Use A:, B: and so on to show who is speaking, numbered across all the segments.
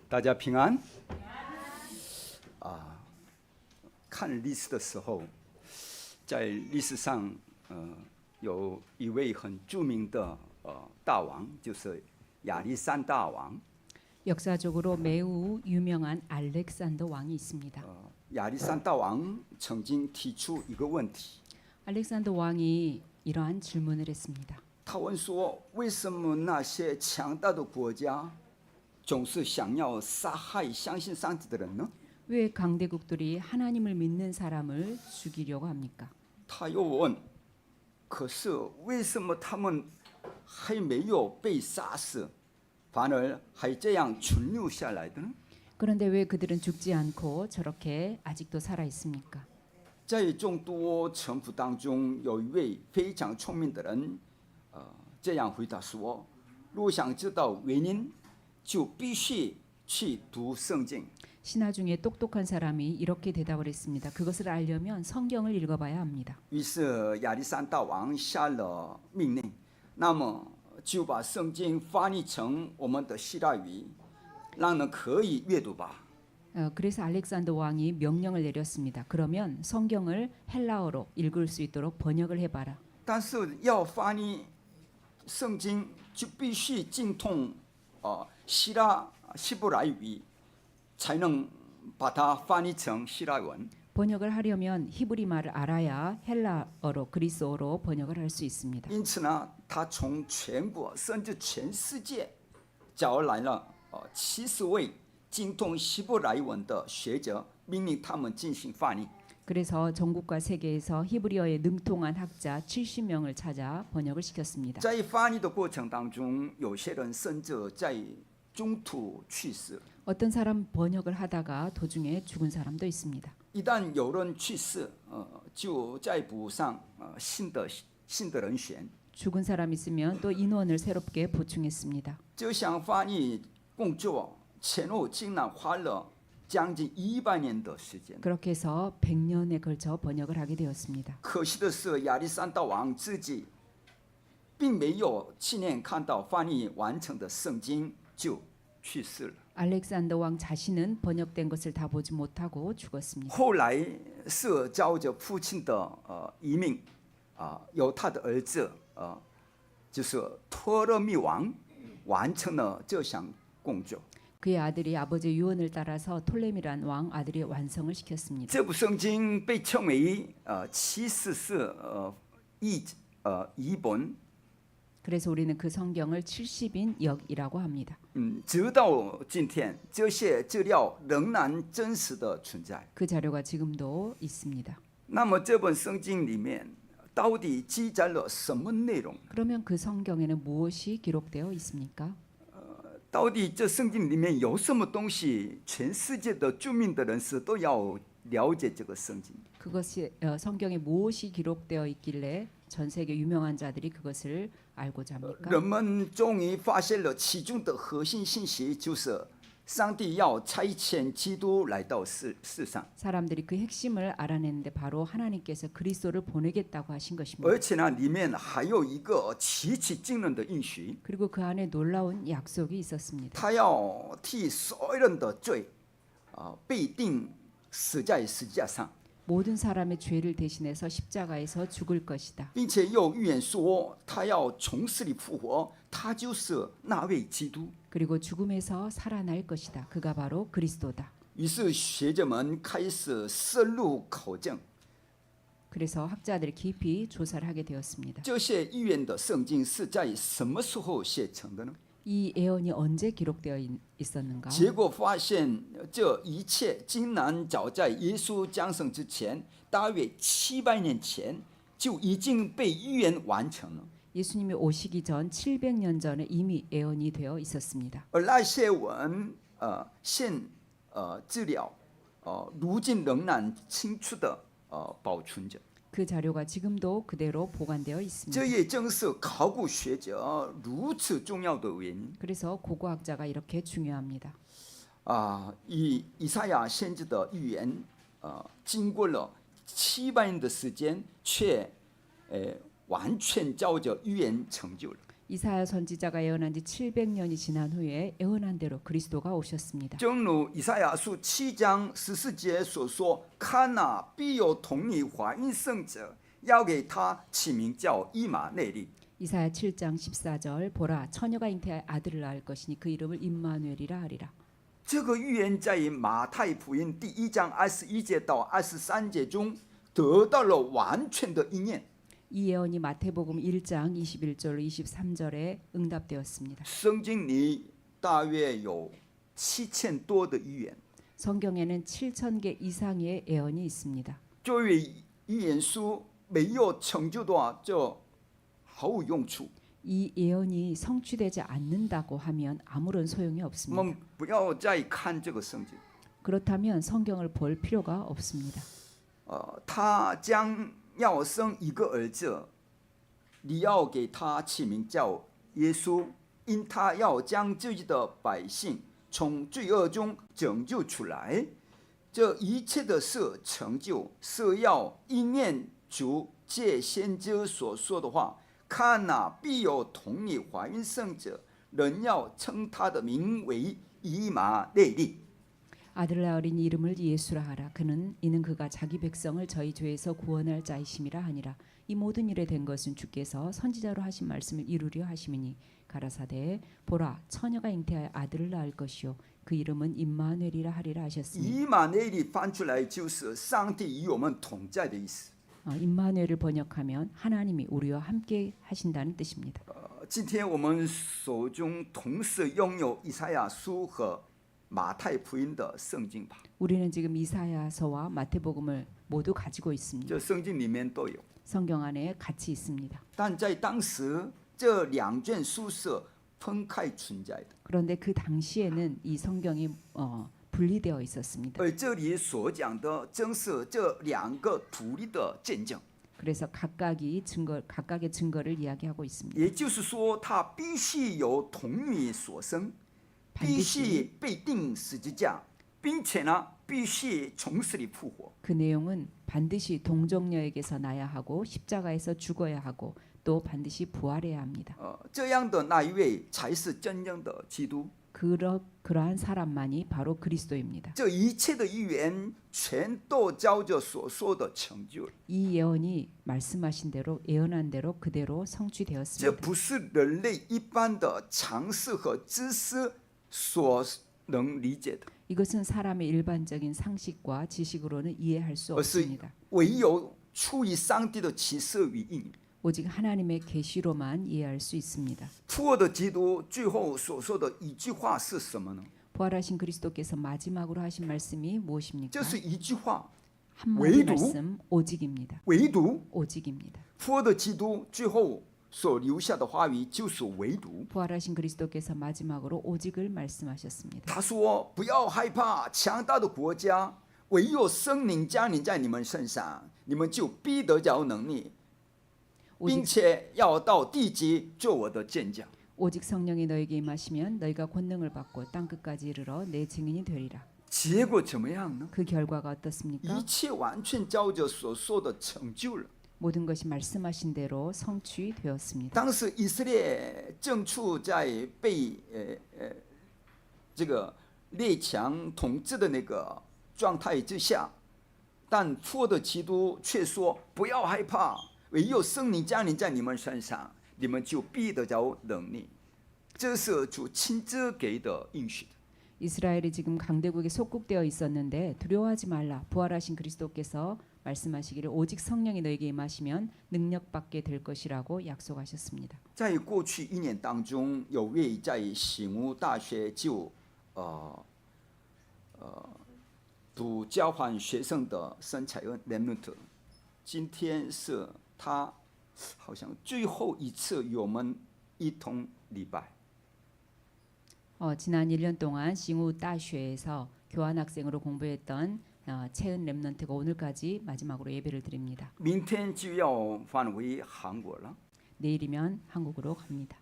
A: 大家平安。看历史的时候，在历史上，有一位很著名的大王，就是亚历山大王。
B: 역사적으로 매우 유명한 알렉산더 왕이 있습니다.
A: 亚历山大王曾经提出一个问题，
B: 알렉산더 왕이 이러한 질문을 했습니다.
A: 他问说：为什么那些强大的国家总是想要杀害相信上帝的人呢？
B: 왜 강대국들이 하나님을 믿는 사람을 죽이려고 합니까?
A: 他又问：可是为什么他们还没有被杀死，反而还这样存留下来的呢？
B: 그런데 왜 그들은 죽지 않고 저렇게 아직도 살아 있습니까?
A: 在众多臣仆当中，有一位非常聪明的人，这样回答说：若想知道原因，就必须去读圣经。
B: 신하 중에 똑똑한 사람이 이렇게 대답을 했습니다. 그것을 알려면 성경을 읽어봐야 합니다.
A: 于是亚历山大王下了命令，那么就把圣经翻译成我们的希腊语，让人可以阅读吧。
B: 그래서 알렉산더 왕이 명령을 내렸습니다. 그러면 성경을 헬라어로 읽을 수 있도록 번역을 해봐라.
A: 但是要翻译圣经，就必须精通希伯来语，才能把它翻译成希腊文。
B: 번역을 하려면 히브리 말을 알아야 헬라어로 그리스어로 번역을 할 수 있습니다.
A: 因此呢，他从全国甚至全世界找来了70位精通希伯来文的学者，命令他们进行翻译。
B: 그래서 전국과 세계에서 히브리어에 능통한 학자 70명을 찾아 번역을 시켰습니다.
A: 在翻译的过程当中，有些人甚至在中途去世。
B: 어떤 사람 번역을 하다가 도중에 죽은 사람도 있습니다.
A: 一旦有人去世，就再补上新的人选。
B: 죽은 사람 있으면 또 인원을 새롭게 보충했습니다.
A: 这项翻译工作前后竟然花了将近100年的时间。
B: 그렇게 해서 100년에 걸쳐 번역을 하게 되었습니다.
A: 可惜的是，亚历山大王自己并没有亲眼看到翻译完成的圣经，就去世了。
B: 알렉산더 왕 자신은 번역된 것을 다 보지 못하고 죽었습니다.
A: 后来是照着父亲的遗命，由他的儿子就是托勒密王完成了这项工作。
B: 그의 아들이 아버지의 유언을 따라서 톨레미란 왕 아들이 완성을 시켰습니다.
A: 这部圣经被称为74译本。
B: 그래서 우리는 그 성경을 70인 역이라고 합니다.
A: 直到今天，这些资料仍然真实的存在。
B: 그 자료가 지금도 있습니다.
A: 那么这本圣经里面到底记载了什么内容？
B: 그러면 그 성경에는 무엇이 기록되어 있습니까?
A: 到底这圣经里面有什么东西？全世界的著名的人士都要了解这个圣经。
B: 그것이 성경에 무엇이 기록되어 있길래 전 세계 유명한 자들이 그것을 알고자 합니까?
A: 人们终于发现了其中的核心信息，就是上帝要差遣基督来到世上，
B: 사람들이 그 핵심을 알아냈는데 바로 하나님께서 그리스도를 보내겠다고 하신 것입니다.
A: 而且呢，里面还有一个奇奇惊人的应许，
B: 그리고 그 안에 놀라운 약속이 있었습니다.
A: 他要替所有人的罪，被钉死在十字架上，
B: 모든 사람의 죄를 대신해서 십자가에서 죽을 것이다.
A: 并且又预言说他要从死里复活，他就是那位基督。
B: 그리고 죽음에서 살아날 것이다. 그가 바로 그리스도다.
A: 于是学者们开始深入考证
B: 그래서 학자들이 깊이 조사를 하게 되었습니다.
A: 这些预言的圣经是在什么时候写成的呢？
B: 이 예언이 언제 기록되어 있었는가?
A: 结果发现这一切竟然早在耶稣降生之前，大约700年前就已经被预言完成了。
B: 예수님이 오시기 전 700년 전에 이미 예언이 되어 있었습니다.
A: 而那些文现资料如今仍然清楚的保存着。
B: 그 자료가 지금도 그대로 보관되어 있습니다.
A: 这也正是考古学者如此重要的原因。
B: 그래서 고고학자가 이렇게 중요합니다.
A: 以赛亚先知的预言，经过了700年的时间，却完全照着预言成就了。
B: 이사야 선지자가 예언한 지 700년이 지난 후에 예언한 대로 그리스도가 오셨습니다.
A: 正如以赛亚书7章14节所说：“看哪，必有童女怀孕生者，要给他起名叫以马内利。”
B: 이사야 7장 14절 보라 처녀가 잉태하여 아들을 낳을 것이니 그 이름을 임마누엘이라 하리라.
A: 这个预言在马太福音第1章21节到23节中得到了完全的应验。
B: 이 예언이 마태복음 1장 21절로 23절에 응답되었습니다.
A: 圣经里大约有7000多的预言，
B: 성경에는 7,000개 이상의 예언이 있습니다.
A: 作为预言书没有成就的话，就毫无用处。
B: 이 예언이 성취되지 않는다고 하면 아무런 소용이
A: 我
B: 없습니다.
A: 们不要再看这个圣经，
B: 그렇다면 성경을 볼 필요가 없습니다.
A: 他将要生一个儿子，你要给他起名叫耶稣，因他要将自己的百姓从罪恶中拯救出来。这一切的事成就，是要应验主借先知所说的话：看哪，必有童女怀孕生者，人要称他的名为以马内利。
B: 아들을 낳으린 이름을 예수라 하라. 이는 그가 자기 백성을 저희 죄에서 구원할 자이심이라 하니라. 이 모든 일에 된 것은 주께서 선지자로 하신 말씀을 이루려 하심이니 가라사대 보라 처녀가 잉태하여 아들을 낳을 것이요 그 이름은 임마누엘이라 하리라 하셨으니
A: 以马内利翻出来就是上帝与我们同在的意思。
B: 임마누엘을 번역하면 하나님이 우리와 함께 하신다는 뜻입니다.
A: 今天我们手中同时拥有以赛亚书和马太福音的圣经吧，
B: 우리는 지금 이사야서와 마태복음을 모두 가지고 있습니다.
A: 这圣经里面都有。
B: 성경 안에 같이 있습니다.
A: 但在当时，这两卷书是分开存在的。
B: 그런데 그 당시에는 이 성경이 분리되어 있었습니다.
A: 而这里所讲的正是这两个独立的见证，
B: 그래서 각각의 증거를 이야기하고 있습니다.
A: 也就是说，他必须由童女所生，必须被钉十字架，并且呢，必须从死里复活。
B: 그 내용은 반드시 동정녀에게서 나야 하고 십자가에서 죽어야 하고 또 반드시 부활해야 합니다.
A: 这样的那一位才是真正的基督。
B: 그러한 사람만이 바로 그리스도입니다.
A: 这一切的预言全都照着所说的成就了。
B: 이 예언이 말씀하신 대로 예언한 대로 그대로
A: 这
B: 성취되었습니다.
A: 不是人类一般的常识和知识所能理解的，
B: 이것은 사람의 일반적인 상식과 지식으로는 이해할 수
A: 而是
B: 없습니다.
A: 唯有出于上帝的启示与应允。
B: 오직 하나님의 계시로만 이해할 수 있습니다.
A: 复活的基督最后所说的一句话是什么呢？
B: 부활하신 그리스도께서 마지막으로 하신 말씀이 무엇입니까?
A: 这是一句话，
B: 한마디
A: 唯独
B: 말씀 오직입니다.
A: 唯独
B: 오직입니다.
A: 复活的基督最后所留下的话语就是唯独。
B: 부활하신 그리스도께서 마지막으로 오직을 말씀하셨습니다.
A: 他说：“不要害怕强大的国家，唯有圣灵降临在你们身上，你们就必得着能力，并
B: 오직,
A: 且要到地极做我的见证。”
B: 오직 성령이 너에게 임하시면 너희가 권능을 받고 땅 끝까지 이르러 내 증인이 되리라.
A: 结果怎么样呢？
B: 그 결과가 어떻습니까?
A: 一切完全照着所说的成就了。
B: 모든 것이 말씀하신 대로 성취되었습니다.
A: 当时以色列正处在被这个列强统治的那个状态之下，但复活的基督却说：“不要害怕，唯有圣灵降临在你们身上，你们就必得着能力。”这是主亲自给的应许的。
B: 이스라엘이 지금 강대국에 속국되어 있었는데 두려워하지 말라. 부활하신 그리스도께서 말씀하시기를 오직 성령이 너에게 임하시면 능력받게 될 것이라고 약속하셨습니다.
A: 在过去1年当中，有位在醒悟大学就读交换学生的申采恩雷姆特，今天是他好像最后一次与我们一同礼拜。
B: 지난 1년 동안 싱우 다쉐에서 교환학생으로 공부했던 채은 렘넌트가 오늘까지 마지막으로 예배를 드립니다.
A: 明天就要返回韩国了。
B: 내일이면 한국으로 갑니다.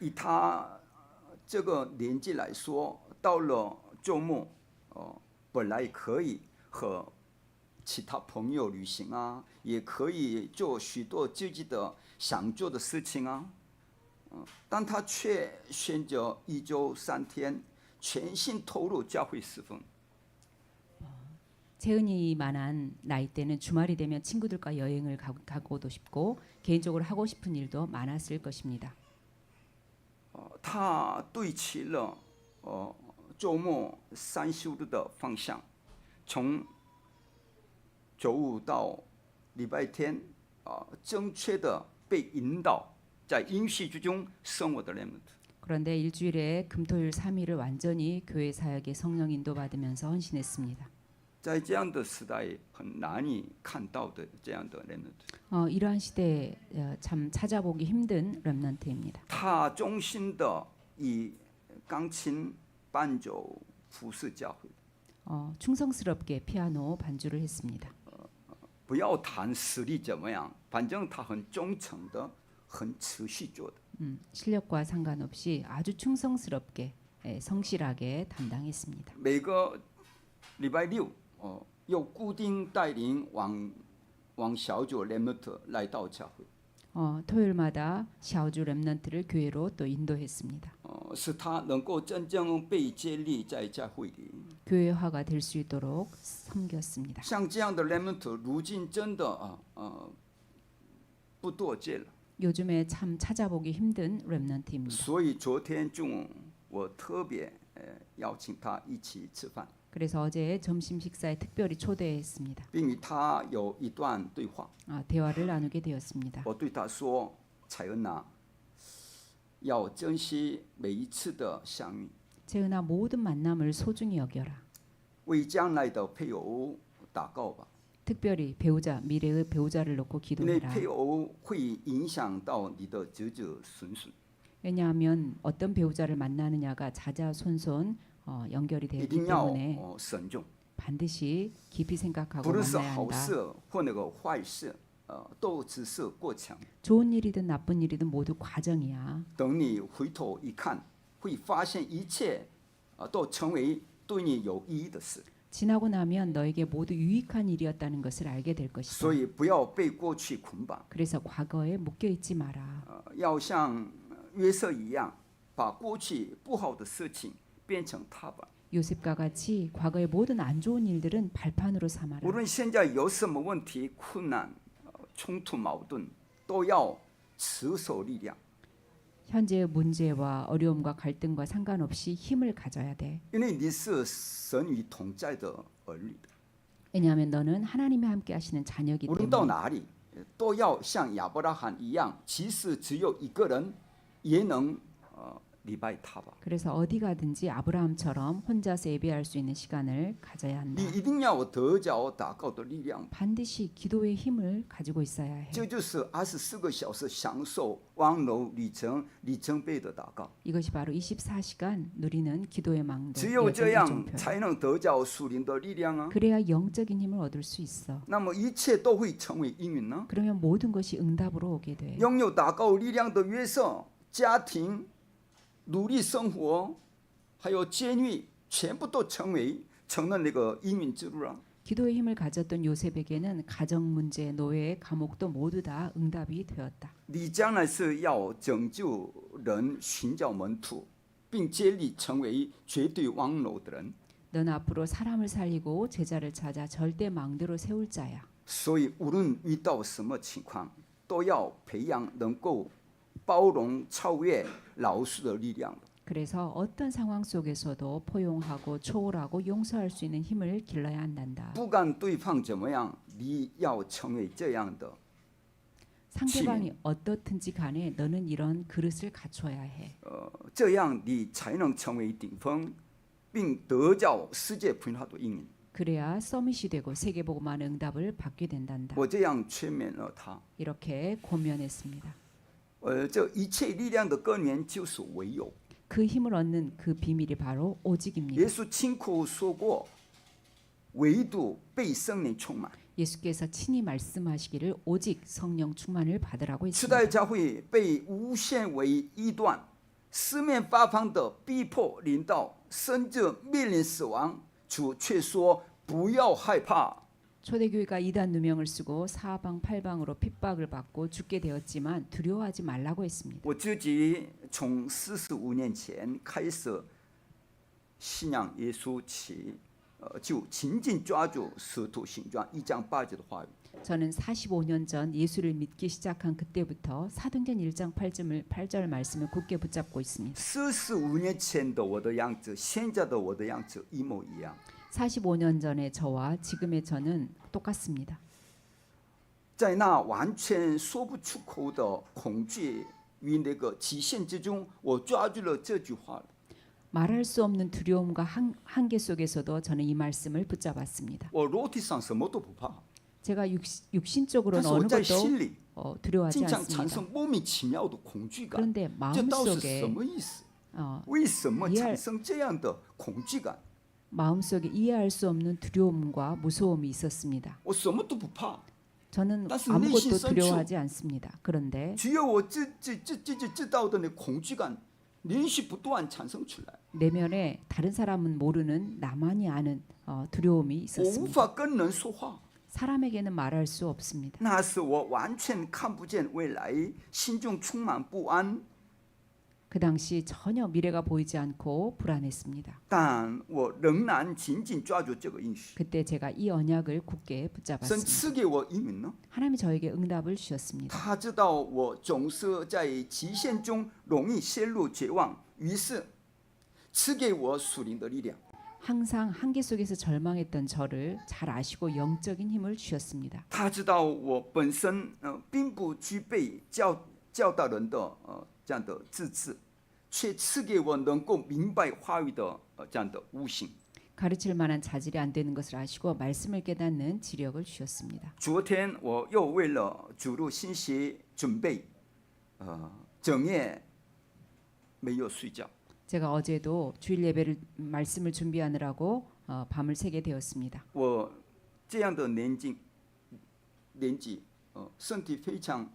A: 以他这个年纪来说，到了周末，本来可以和其他朋友旅行啊，也可以做许多自己的想做的事情啊。但他却选择1周3天全心投入教会侍奉。
B: 재은이만한 나이 때는 주말이 되면 친구들과 여행을 가고도 싶고 개인적으로 하고 싶은 일도 많았을 것입니다.
A: 他对齐了周末3休日的方向，从周五到礼拜天，正确的被引导，在应许之中生活的人们。
B: 그런데 일주일에 금토일 3일을 완전히 교회 사역에 성령 인도받으면서 헌신했습니다.
A: 在这样的时代，很难以看到的这样的人们。
B: 이러한 시대에 참 찾아보기 힘든 렘넌트입니다.
A: 他忠心的以钢琴伴奏服侍教会。
B: 충성스럽게 피아노 반주를 했습니다.
A: 不要谈实力怎么样，反正他很忠诚的，很持续做的。
B: 실력과 상관없이 아주 충성스럽게 성실하게 담당했습니다.
A: 每个礼拜六，有固定带领往小组 렘넌트 来到教会。
B: 토요일마다 샤오주 렘넌트를 교회로 또 인도했습니다.
A: 使他能够真正被接力在教会里。
B: 교회화가 될 수 있도록 섬겼습니다.
A: 像这样的 렘넌트， 如今真的不多见了。
B: 요즘에 참 찾아보기 힘든 렘넌트입니다.
A: 所以昨天中午我特别邀请他一起吃饭，
B: 그래서 어제 점심 식사에 특별히 초대했습니다.
A: 并与他有一段对话。
B: 대화를 나누게 되었습니다.
A: 我对他说：“彩恩啊，要珍惜每一次的相遇，
B: 재은아 모든 만남을 소중히 여겨라.
A: 为将来的配偶祷告吧，
B: 특별히 배우자 미래의 배우자를 놓고
A: 因为
B: 기도해라.
A: 配偶会影响到你的子子孙孙。
B: 왜냐하면 어떤 배우자를 만나느냐가 자자손손 연결이
A: 一
B: 되기
A: 定要
B: 때문에
A: 慎重，
B: 반드시 깊이 생각하고
A: 不论是
B: 만나야
A: 好
B: 한다.
A: 事或那个坏事，都只是过程。
B: 좋은 일이든 나쁜 일이든 모두 과정이야.
A: 等你回头一看，会发现一切都成为对你有意义的事。
B: 지나고 나면 너에게 모두 유익한 일이었다는 것을 알게 될 것이다.
A: 所以不要被过去捆绑，
B: 그래서 과거에 묶여 있지 마라.
A: 要像约瑟一样，把过去不好的事情变成踏板。
B: 요셉과 같이 과거의 모든 안 좋은 일들은 발판으로 삼아라.
A: 无论现在有什么问题、困难、冲突、矛盾，都要持守力量。
B: 현재의 문제와 어려움과 갈등과 상관없이 힘을 가져야 돼.
A: 因为你是神与同在的儿女，
B: 왜냐하면 너는 하나님이 함께 하시는 자녀이기
A: 无论到
B: 때문에
A: 哪里，都要像亚伯拉罕一样，即使只有一个人，也能礼拜他吧。
B: 그래서 어디 가든지 아브라함처럼 혼자서 예배할 수 있는 시간을 가져야 한다.
A: 你一定要有得着祷告的力量，
B: 반드시 기도의 힘을 가지고 있어야 해.
A: 这就是24个小时享受望楼里程碑的祷告。
B: 이것이 바로 24시간 누리는 기도의 망도.
A: 只有这样
B: 여정이종표.
A: 才能得着属灵的力量啊！
B: 그래야 영적인 힘을 얻을 수 있어.
A: 那么一切都会成为应允呢？
B: 그러면 모든 것이 응답으로 오게 돼.
A: 拥有祷告力量的约瑟，家庭、努力生活，还有监狱，全部都成了那个应允之路了。
B: 기도의 힘을 가졌던 요셉에게는 가정 문제, 노예, 감옥도 모두 다 응답이 되었다.
A: 你将来是要拯救人、寻找门徒，并接力成为绝对王楼的人。
B: 넌 앞으로 사람을 살리고 제자를 찾아 절대 망대로 세울 자야.
A: 所以无论遇到什么情况，都要培养能够包容、超越、饶恕的力量。
B: 그래서 어떤 상황 속에서도 포용하고 초월하고 용서할 수 있는 힘을 길러야 한단다.
A: 不管对方怎么样，你要成为这样的。
B: 상대방이 어떻든지 간에 너는 이런 그릇을 갖춰야 해.
A: 这样你才能成为顶峰，并得着世界普化的应允。
B: 그래야 서밋이 되고 세계복음한 응답을 받게 된단다.
A: 我这样劝勉了他。
B: 이렇게 권면했습니다.
A: 这一切力量的根源就是唯有。
B: 그 힘을 얻는 그 비밀이 바로 오직입니다.
A: 耶稣亲口说过，唯独被圣灵充满。
B: 예수께서 친히 말씀하시기를 오직 성령 충만을 받으라고
A: 初代
B: 했습니다.
A: 教会被诬陷为异端，四面八方的逼迫临到，甚至面临死亡，主却说不要害怕。
B: 초대교회가 이단 누명을 쓰고 사방팔방으로 핍박을 받고 죽게 되었지만 두려워하지 말라고 했습니다.
A: 我自己从45年前开始信仰耶稣起，就紧紧抓住使徒行传1장 8节的话语。
B: 저는 45년 전 예수를 믿기 시작한 그때부터 사도행전 1장 8절 말씀을 굳게 붙잡고 있습니다.
A: 45年前的我的样子，现在的我的样子一模一样。
B: 45년 전의 저와 지금의 저는 똑같습니다.
A: 在那完全说不出口的恐惧与那个极限之中，我抓住了这句话。
B: 말할 수 없는 두려움과 한계 속에서도 저는 이 말씀을 붙잡았습니다.
A: 我肉体上什么都不怕，
B: 제가
A: 但
B: 육신적으로는
A: 是我
B: 어느
A: 在
B: 것도
A: 心里
B: 두려워하지
A: 经常产
B: 않습니다.
A: 生莫名其妙的恐惧感。
B: 그런데
A: 这到底是
B: 마음속에
A: 什么意思？
B: 어,
A: 为什么
B: 이해할
A: 产生这样的恐惧感？
B: 마음속에 이해할 수 없는 두려움과 무서움이 있었습니다.
A: 我什么都不怕，
B: 저는
A: 但是
B: 아무것도
A: 内心深处
B: 두려워하지 않습니다. 그런데
A: 只有我自己知道的那恐惧感连续不断产生出来，
B: 내면에 다른 사람은 모르는 나만이 아는 두려움이
A: 我无
B: 있었습니다.
A: 法跟人说话。
B: 사람에게는 말할 수 없습니다.
A: 那是我完全看不见未来，心中充满不安。
B: 그 당시 전혀 미래가 보이지 않고 불안했습니다.
A: 但我仍然紧紧抓住这个应许。
B: 그때 제가 이 언약을 굳게
A: 神
B: 붙잡았습니다.
A: 赐给我应允呢，
B: 하나님이 저에게 응답을 주셨습니다.
A: 他知道我总是在极限中容易陷入绝望，于是赐给我属灵的力量。
B: 항상 한계 속에서 절망했던 저를 잘 아시고 영적인 힘을 주셨습니다.
A: 他知道我本身并不具备教导人的这样的资质，却赐给我能够明白话语的这样的悟性。
B: 가르칠 만한 자질이 안 되는 것을 아시고 말씀을 깨닫는 지력을 주셨습니다.
A: 昨天我又为了主日信息准备，整夜没有睡觉。
B: 제가 어제도 주일 예배를 말씀을 준비하느라고 밤을 새게 되었습니다.
A: 我这样的年纪，身体非常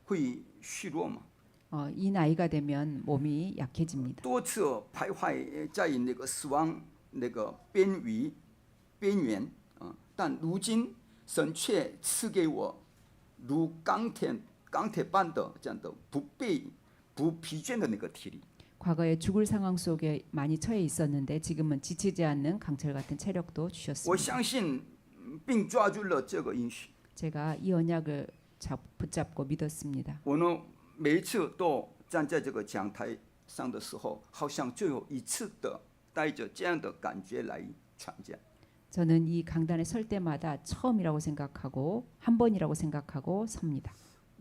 A: 会虚弱嘛，
B: 이 나이가 되면 몸이 약해집니다.
A: 多次徘徊在那个死亡那个边缘但如今神却赐给我如钢铁般的这样的不疲倦的那个体力。
B: 과거에 죽을 상황 속에 많이 처해 있었는데 지금은 지치지 않는 강철 같은 체력도
A: 我
B: 주셨습니다.
A: 相信并抓住了这个应许。
B: 제가 이 언약을 붙잡고 믿었습니다.
A: 我呢，每一次都站在这个讲台上的时候，好像最后一次的带着这样的感觉来传讲。
B: 저는 이 강단에 설 때마다 처음이라고 생각하고 한 번이라고 생각하고 섭니다.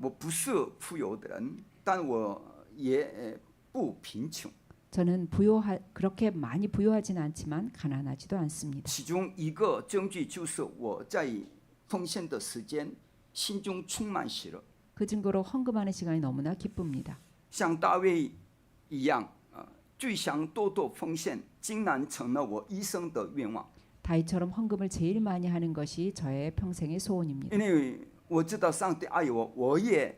A: 我不是富有的人，但我也不贫穷。
B: 저는 그렇게 많이 부유하지는 않지만 가난하지도 않습니다.
A: 其中一个证据就是我在奉献的时间，心中充满喜乐，
B: 그 증거로 헌금하는 시간이 너무나 기쁩니다.
A: 像大卫一样，最想多多奉献，竟然成了我一生的愿望。
B: 다윗처럼 헌금을 제일 많이 하는 것이 저의 평생의 소원입니다.
A: 因为我知道上帝爱我，我也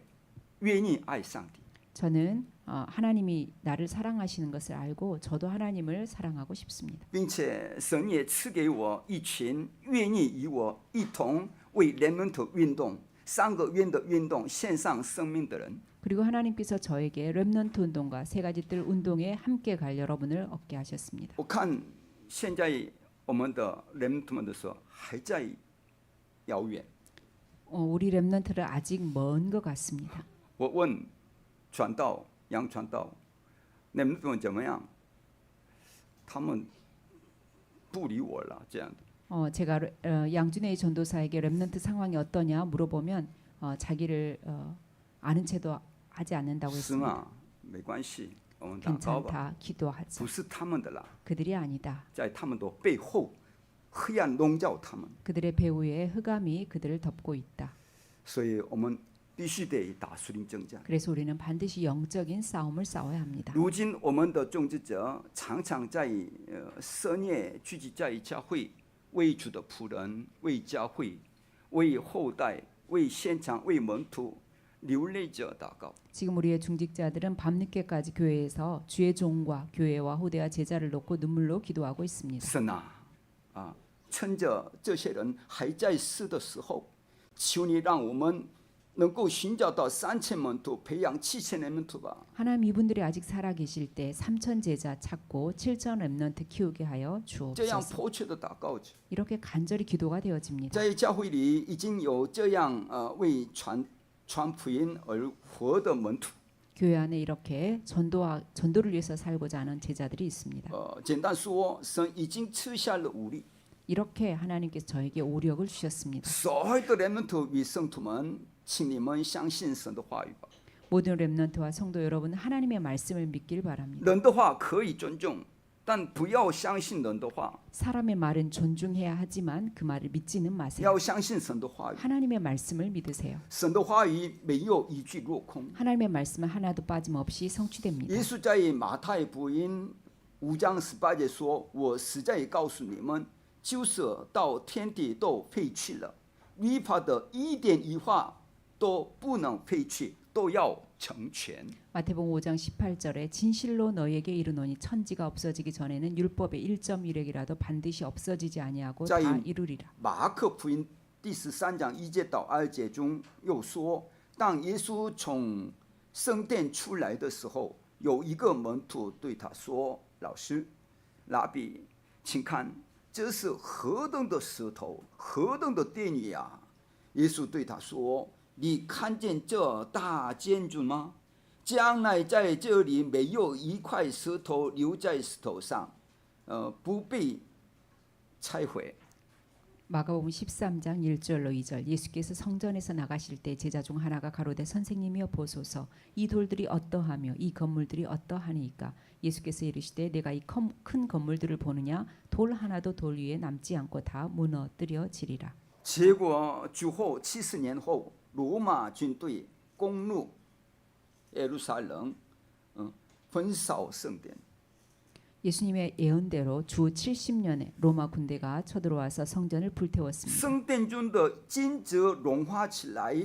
A: 愿意爱上帝。
B: 저는 하나님이 나를 사랑하시는 것을 알고 저도 하나님을 사랑하고 싶습니다.
A: 并且神也赐给我一群愿意与我一同为人们的运动3个月的运动献上生命的人。
B: 그리고 하나님께서 저에게 렘넌트 운동과 세 가지 뜰 운동에 함께 갈 여러분을 얻게 하셨습니다.
A: 我看现在我们的人们的时候还在遥远。
B: 우리 렘넌트는 아직 먼 것 같습니다.
A: 我问传道杨传道，你们怎么样？他们不理我了，这样的。
B: 제가 양준의 전도사에게 렘넌트 상황이 어떠냐 물어보면 자기를 아는 채도 하지 않는다고
A: 是
B: 했습니다.
A: 吗？没关系，我们祷告吧。
B: 괜찮다. 기도하자.
A: 不是他们的啦，
B: 그들이 아니다.
A: 在他们的背后，黑暗笼罩他们，
B: 그들의 배후에 흑암이 그들을 덮고 있다.
A: 所以我们必须得打属灵征战。
B: 그래서 우리는 반드시 영적인 싸움을 싸워야 합니다.
A: 如今我们的种植者常常在深夜聚集在教会，为主的仆人、为教会、为后代、为现场、为门徒流泪着祷告。
B: 지금 우리의 중직자들은 밤늦게까지 교회에서 주의 종과 교회와 후대와 제자를 놓고 눈물로 기도하고 있습니다.
A: 神啊，趁着这些人还在世的时候，求你让我们能够寻找到3000门徒，培养7000人门徒吧。
B: 하나님 이분들이 아직 살아 계실 때 3천 제자 찾고 7천 렘넌트 키우게 하여
A: 这样
B: 주옵소서.
A: 迫切的祷告着，
B: 이렇게 간절히 기도가 되어집니다.
A: 在教会里已经有这样为传福音而活的门徒。
B: 교회 안에 이렇게 전도를 위해서 살고자 하는 제자들이 있습니다.
A: 简单说，神已经赐下了武力，
B: 이렇게 하나님께서 저에게 오력을 주셨습니다.
A: 所有的人们都与圣徒们，请你们相信神的话语吧。
B: 모든 렘넌트와 성도 여러분 하나님의 말씀을 믿길 바랍니다.
A: 人的话可以尊重，但不要相信人的话，
B: 사람의 말은 존중해야 하지만 그 말을 믿지는 마세요.
A: 要相信神的话语。
B: 하나님의 말씀을 믿으세요.
A: 神的话语没有一句落空。
B: 하나님의 말씀은 하나도 빠짐없이
A: 耶
B: 성취됩니다.
A: 稣在马太福音5章18节说：“我实在告诉你们，就是到天地都废去了，律法的一点一画都不能废去，都要成全。”
B: 마태복음 5장 18절에 진실로 너희에게 이르노니 천지가 없어지기 전에는 율법의 1.1획이라도 반드시 없어지지 아니하고 다 이루리라.
A: 马可福音第13章1节到2节中又说，当耶稣从圣殿出来的时候，有一个门徒对他说：“老师，拉比，请看，这是何等的石头，何等的殿宇啊！”耶稣对他说：“你看见这大建筑吗？将来在这里没有一块石头留在石头上，不被拆毁。”
B: 마가복음 13장 1절로 2절 예수께서 성전에서 나가실 때 제자 중 하나가 가로되 선생님이여 보소서 이 돌들이 어떠하며 이 건물들이 어떠하니까 예수께서 이르시되 내가 이 큰 건물들을 보느냐 돌 하나도 돌 위에 남지 않고 다 무너뜨려지리라.
A: 结果主后70年后，罗马军队攻入耶路撒冷，焚烧圣殿。
B: 예수님의 예언대로 주 70년에 로마 군대가 쳐들어와서 성전을 불태웠습니다.
A: 圣殿中的金子融化起来，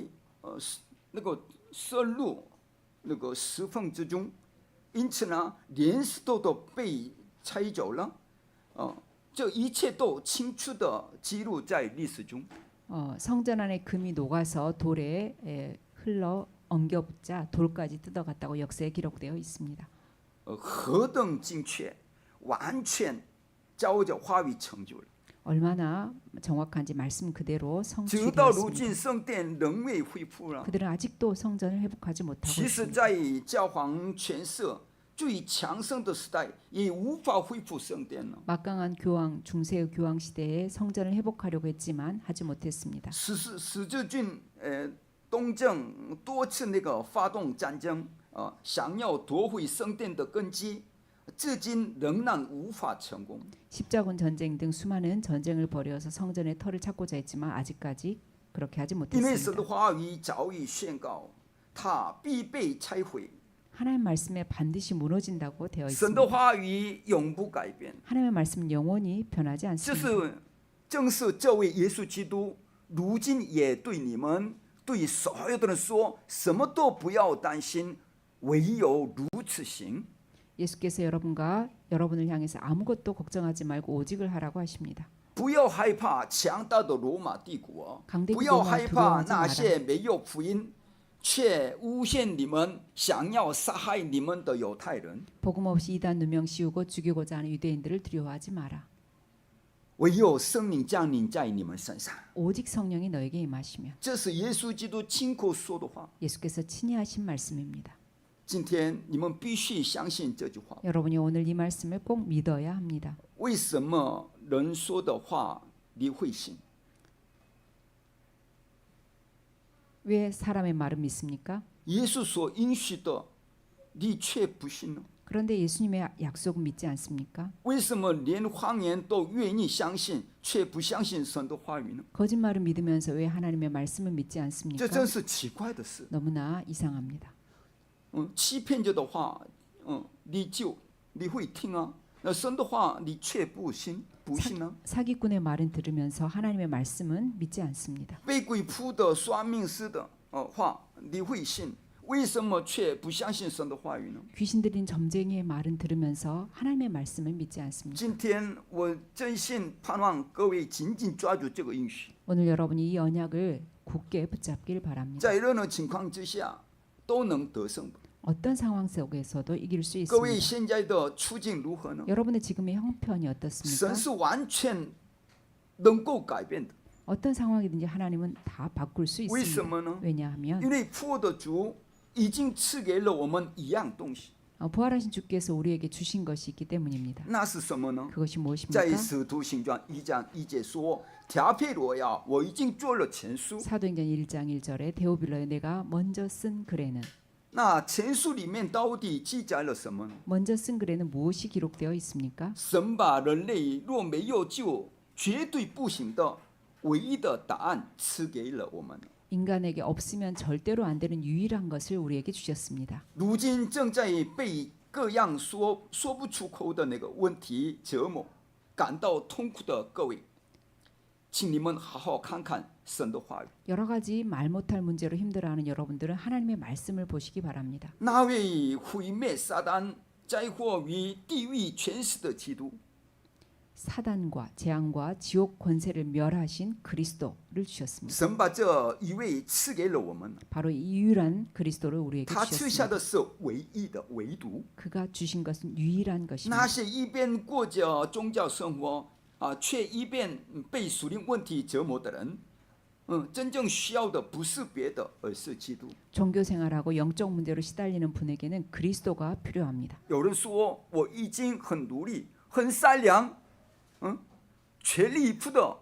A: 那个射入那个石缝之中，因此呢，连石头都被拆走了，这一切都清楚的记录在历史中。
B: 성전 안에 금이 녹아서 돌에 흘러 엉겨붙자 돌까지 뜯어갔다고 역사에 기록되어 있습니다.
A: 何等精确，完全照着话语成就了。
B: 얼마나 정확한지 말씀 그대로
A: 直到如
B: 성취되었습니다.
A: 今，圣殿仍未恢复了。
B: 그들은 아직도 성전을 회복하지 못하고
A: 其实，
B: 있습니다.
A: 在教皇权势最强盛的时代，也无法恢复圣殿了。
B: 막강한 교황 중세의 교황 시대에 성전을 회복하려고 했지만 하지 못했습니다.
A: 十字军东正多次那个发动战争，想要夺回圣殿的根基，至今仍然无法成功。
B: 십자군 전쟁 등 수많은 전쟁을 벌여서 성전의 터를 찾고자 했지만 아직까지 그렇게 하지
A: 因为神的
B: 못했습니다.
A: 话语早已宣告，它必被拆毁。
B: 하나님 말씀에 반드시 무너진다고 되어
A: 神的
B: 있습니다.
A: 话语永不改变。
B: 하나님의 말씀은 영원히 변하지
A: 这
B: 않습니다.
A: 正是这位耶稣基督，如今也对你们，对所有的人说，什么都不要担心，唯有如此行。
B: 예수께서 여러분을 향해서 아무것도 걱정하지 말고 오직을 하라고 하십니다.
A: 不要害怕强大的罗马帝国，
B: 강대국
A: 不要
B: 로마
A: 害怕
B: 두려워하지
A: 那
B: 마라.
A: 些没有福音却诬陷你们、想要杀害你们的犹太人。
B: 복음 없이 이단 누명 씌우고 죽이고자 하는 유대인들을 두려워하지 마라.
A: 唯有圣灵降临在你们身上，
B: 오직 성령이 너에게 임하시면
A: 这是耶稣基督亲口说的话。
B: 예수께서 친히 하신 말씀입니다.
A: 今天你们必须相信这句话。
B: 여러분이 오늘 이 말씀을 꼭 믿어야 합니다.
A: 为什么人说的话你会信？
B: 왜 사람의 말을 믿습니까?
A: 耶稣所应许的，你却不信呢？
B: 그런데 예수님의 약속은 믿지 않습니까?
A: 为什么连谎言都愿意相信，却不相信神的话语呢？
B: 거짓말을 믿으면서 왜 하나님의 말씀을 믿지
A: 这
B: 않습니까?
A: 真是奇怪的事。
B: 너무나 이상합니다.
A: 欺骗着的话，你会听啊？那神的话你却不信呢？
B: 사기꾼의 말은 들으면서 하나님의 말씀은 믿지 않습니다.
A: 被鬼附的算命师的话你会信？为什么却不相信神的话语呢？
B: 귀신 들린 점쟁이의 말은 들으면서 하나님의 말씀을 믿지 않습니다.
A: 今天我真心盼望各位紧紧抓住这个应许，
B: 오늘 여러분이 이 언약을 굳게 붙잡길 바랍니다.
A: 在任何情况之下都能得胜。
B: 어떤 상황 속에서도 이길 수
A: 各位
B: 있습니다.
A: 现在的处境如何呢？
B: 여러분의 지금의 형편이 어떻습니까?
A: 神是完全能够改变的。
B: 어떤 상황이든지 하나님은 다 바꿀 수
A: 为什
B: 있습니다.
A: 么呢？
B: 왜냐하면
A: 因为复活的主已经赐给了我们一样东西，
B: 부활하신 주께서 우리에게 주신 것이 있기 때문입니다.
A: 那是什么呢？
B: 그것이
A: 在
B: 무엇입니까?
A: 使徒行传1章1节说：“调配罗呀，我已经做了前书。
B: 사도행전 1장 1절에 데오빌로에 내가 먼저 쓴 글에는
A: 那前书里面到底记载了什么呢？
B: 먼저 쓴 글에는 무엇이 기록되어 있습니까?
A: 神把人类若没有救，绝对不行的唯一的答案赐给了我们。
B: 인간에게 없으면 절대로 안 되는 유일한 것을 우리에게 주셨습니다.
A: 如今正在被各样说不出口的那个问题折磨，感到痛苦的各位，请你们好好看看神的话语。
B: 여러 가지 말 못할 문제로 힘들어하는 여러분들은 하나님의 말씀을 보시기 바랍니다.
A: 那位毁灭撒旦、灾祸与地狱权势的基督，
B: 사단과 재앙과 지옥 권세를 멸하신 그리스도를 주셨습니다.
A: 神把这一位赐给了我们。
B: 바로 이 유일한 그리스도를 우리에게
A: 他赐下
B: 주셨습니다.
A: 的是唯一的、唯独。
B: 그가 주신 것은 유일한 것입니다.
A: 那些一边过着宗教生活却一边被属灵问题折磨的人，真正需要的不是别的，而是基督。
B: 종교 생활하고 영적 문제로 시달리는 분에게는 그리스도가 필요합니다.
A: 有人说我已经很努力、很善良，全力以赴的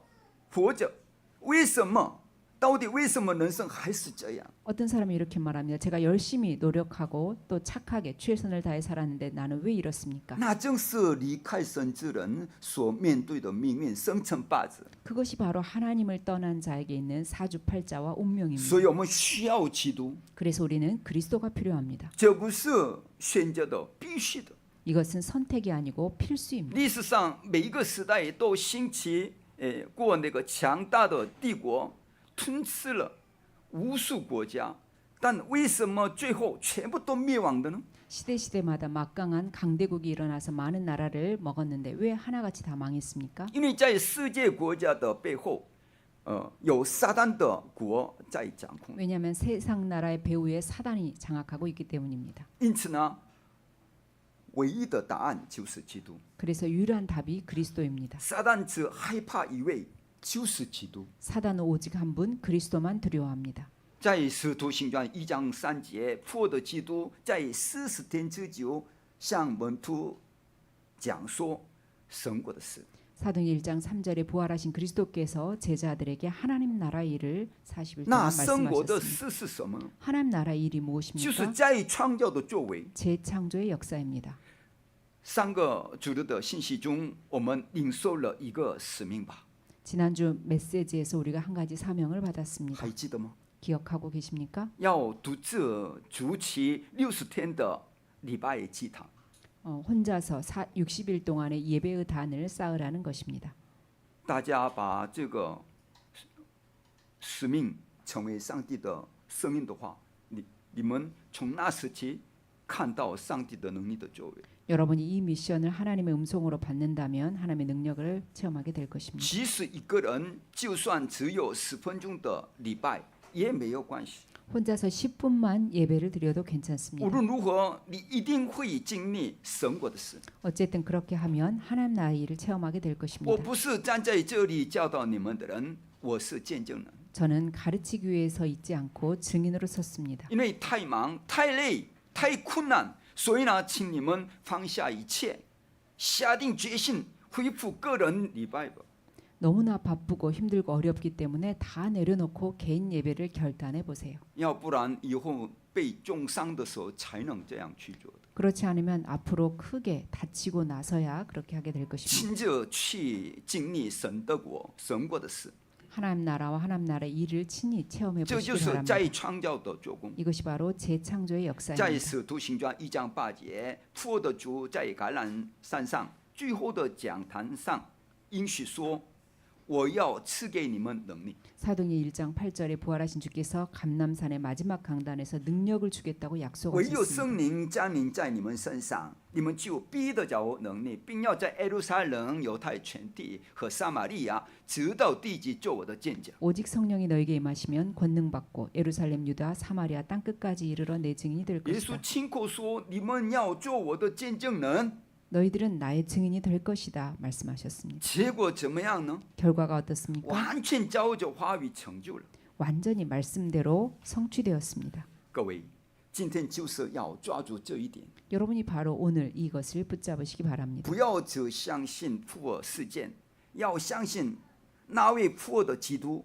A: 活着，为什么？到底为什么人生还是这样？
B: 어떤 사람이 이렇게 말합니다. 제가 열심히 노력하고 또 착하게 최선을 다해 살았는데 나는 왜 이렇습니까?
A: 那正是离开神之人所面对的命运，生辰八字。
B: 그것이 바로 하나님을 떠난 자에게 있는 사주팔자와 운명입니다.
A: 所以我们需要基督，
B: 그래서 우리는 그리스도가 필요합니다.
A: 这不是选择的，必须的。
B: 이것은 선택이 아니고 필수입니다.
A: 历史上每一个时代都兴起过那个强大的帝国，吞噬了无数国家，但为什么最后全部都灭亡的呢？
B: 시대마다 막강한 강대국이 일어나서 많은 나라를 먹었는데 왜 하나같이 다 망했습니까?
A: 因为在世界国家的背后，有撒旦的国在掌控。
B: 왜냐하면 세상 나라의 배후에 사단이 장악하고 있기 때문입니다.
A: 因此呢，唯一的答案就是基督。
B: 그래서 유일한 답이 그리스도입니다.
A: 撒旦只害怕一位，就是基督。
B: 사단은 오직 한 분 그리스도만 두려워합니다.
A: 在使徒行传1章3节，复活的基督在40天之久向门徒讲说神国的事。
B: 사도행 1장 3절에 부활하신 그리스도께서 제자들에게 하나님 나라의 일을 40일
A: 那
B: 동안
A: 神国的
B: 말씀하셨습니다.
A: 事是什么呢？
B: 하나님 나라의 일이
A: 就是
B: 무엇입니까?
A: 在创造的作为。
B: 재창조의 역사입니다.
A: 上个主日的信息中，我们领受了一个使命吧，
B: 지난주 메시지에서 우리가 한 가지 사명을 받았습니다.
A: 还记得吗？
B: 기억하고 계십니까?
A: 要独自主起60天的礼拜祭坛。
B: 혼자서 60일 동안의 예배의 단을 쌓으라는 것입니다.
A: 大家把这个使命成为上帝的生命的话，你们从那时起看到上帝的能力的作为。
B: 여러분이 이 미션을 하나님의 음성으로 받는다면 하나님의 능력을 체험하게 될 것입니다.
A: 即使一个人就算只有10分钟的礼拜也没有关系。
B: 혼자서 10분만 예배를 드려도
A: 无
B: 괜찮습니다.
A: 论如何，你一定会经历神国的事。
B: 어쨌든 그렇게 하면 하나님 나라의 일을 체험하게 될
A: 我
B: 것입니다.
A: 不是站在这里教导你们的人，我是见证人。
B: 저는 가르치기 위해서 있지 않고 증인으로 섰습니다.
A: 因为太忙、太累、太困难，所以呢，请你们放下一切，下定决心恢复个人礼拜吧。
B: 너무나 바쁘고 힘들고 어렵기 때문에 다 내려놓고 개인 예배를 결단해 보세요.
A: 要不然以后被重伤的时候才能这样去做的。
B: 그렇지 않으면 앞으로 크게 다치고 나서야 그렇게 하게 될 것입니다.
A: 亲自去经历神的国、神国的事，
B: 하나님 나라와 하나님 나라의 일을 친히 체험해
A: 这就
B: 보시기
A: 是
B: 바랍니다.
A: 在创造的做工。
B: 이것이 바로 재창조의
A: 在
B: 역사입니다.
A: 使徒行传1章8节，复活的主在橄榄山上最后的讲坛上应许说：“我要赐给你们能力。
B: 사도행전 1장 8절에 부활하신 주께서 감람산의 마지막 강단에서 능력을 주겠다고
A: 唯有
B: 약속하셨습니다.
A: 圣灵降临在你们身上，你们就必得着能力，并要在耶路撒冷、犹太全地和撒玛利亚，直到地极，做我的见证。
B: 오직 성령이 너에게 임하시면 권능 받고 예루살렘, 유다, 사마리아 땅 끝까지 이르러 내 증인이 될
A: 耶稣
B: 것이다.
A: 亲口说：“你们要做我的见证人。
B: 너희들은 나의 증인이 될 것이다 말씀하셨습니다.
A: 结果怎么样呢？
B: 결과가 어떻습니까?
A: 完全照着话语成就了。
B: 완전히 말씀대로 성취되었습니다.
A: 各位，今天就是要抓住这一点，
B: 여러분이 바로 오늘 이것을 붙잡으시기 바랍니다.
A: 不要只相信复活事件，要相信那位复活的基督。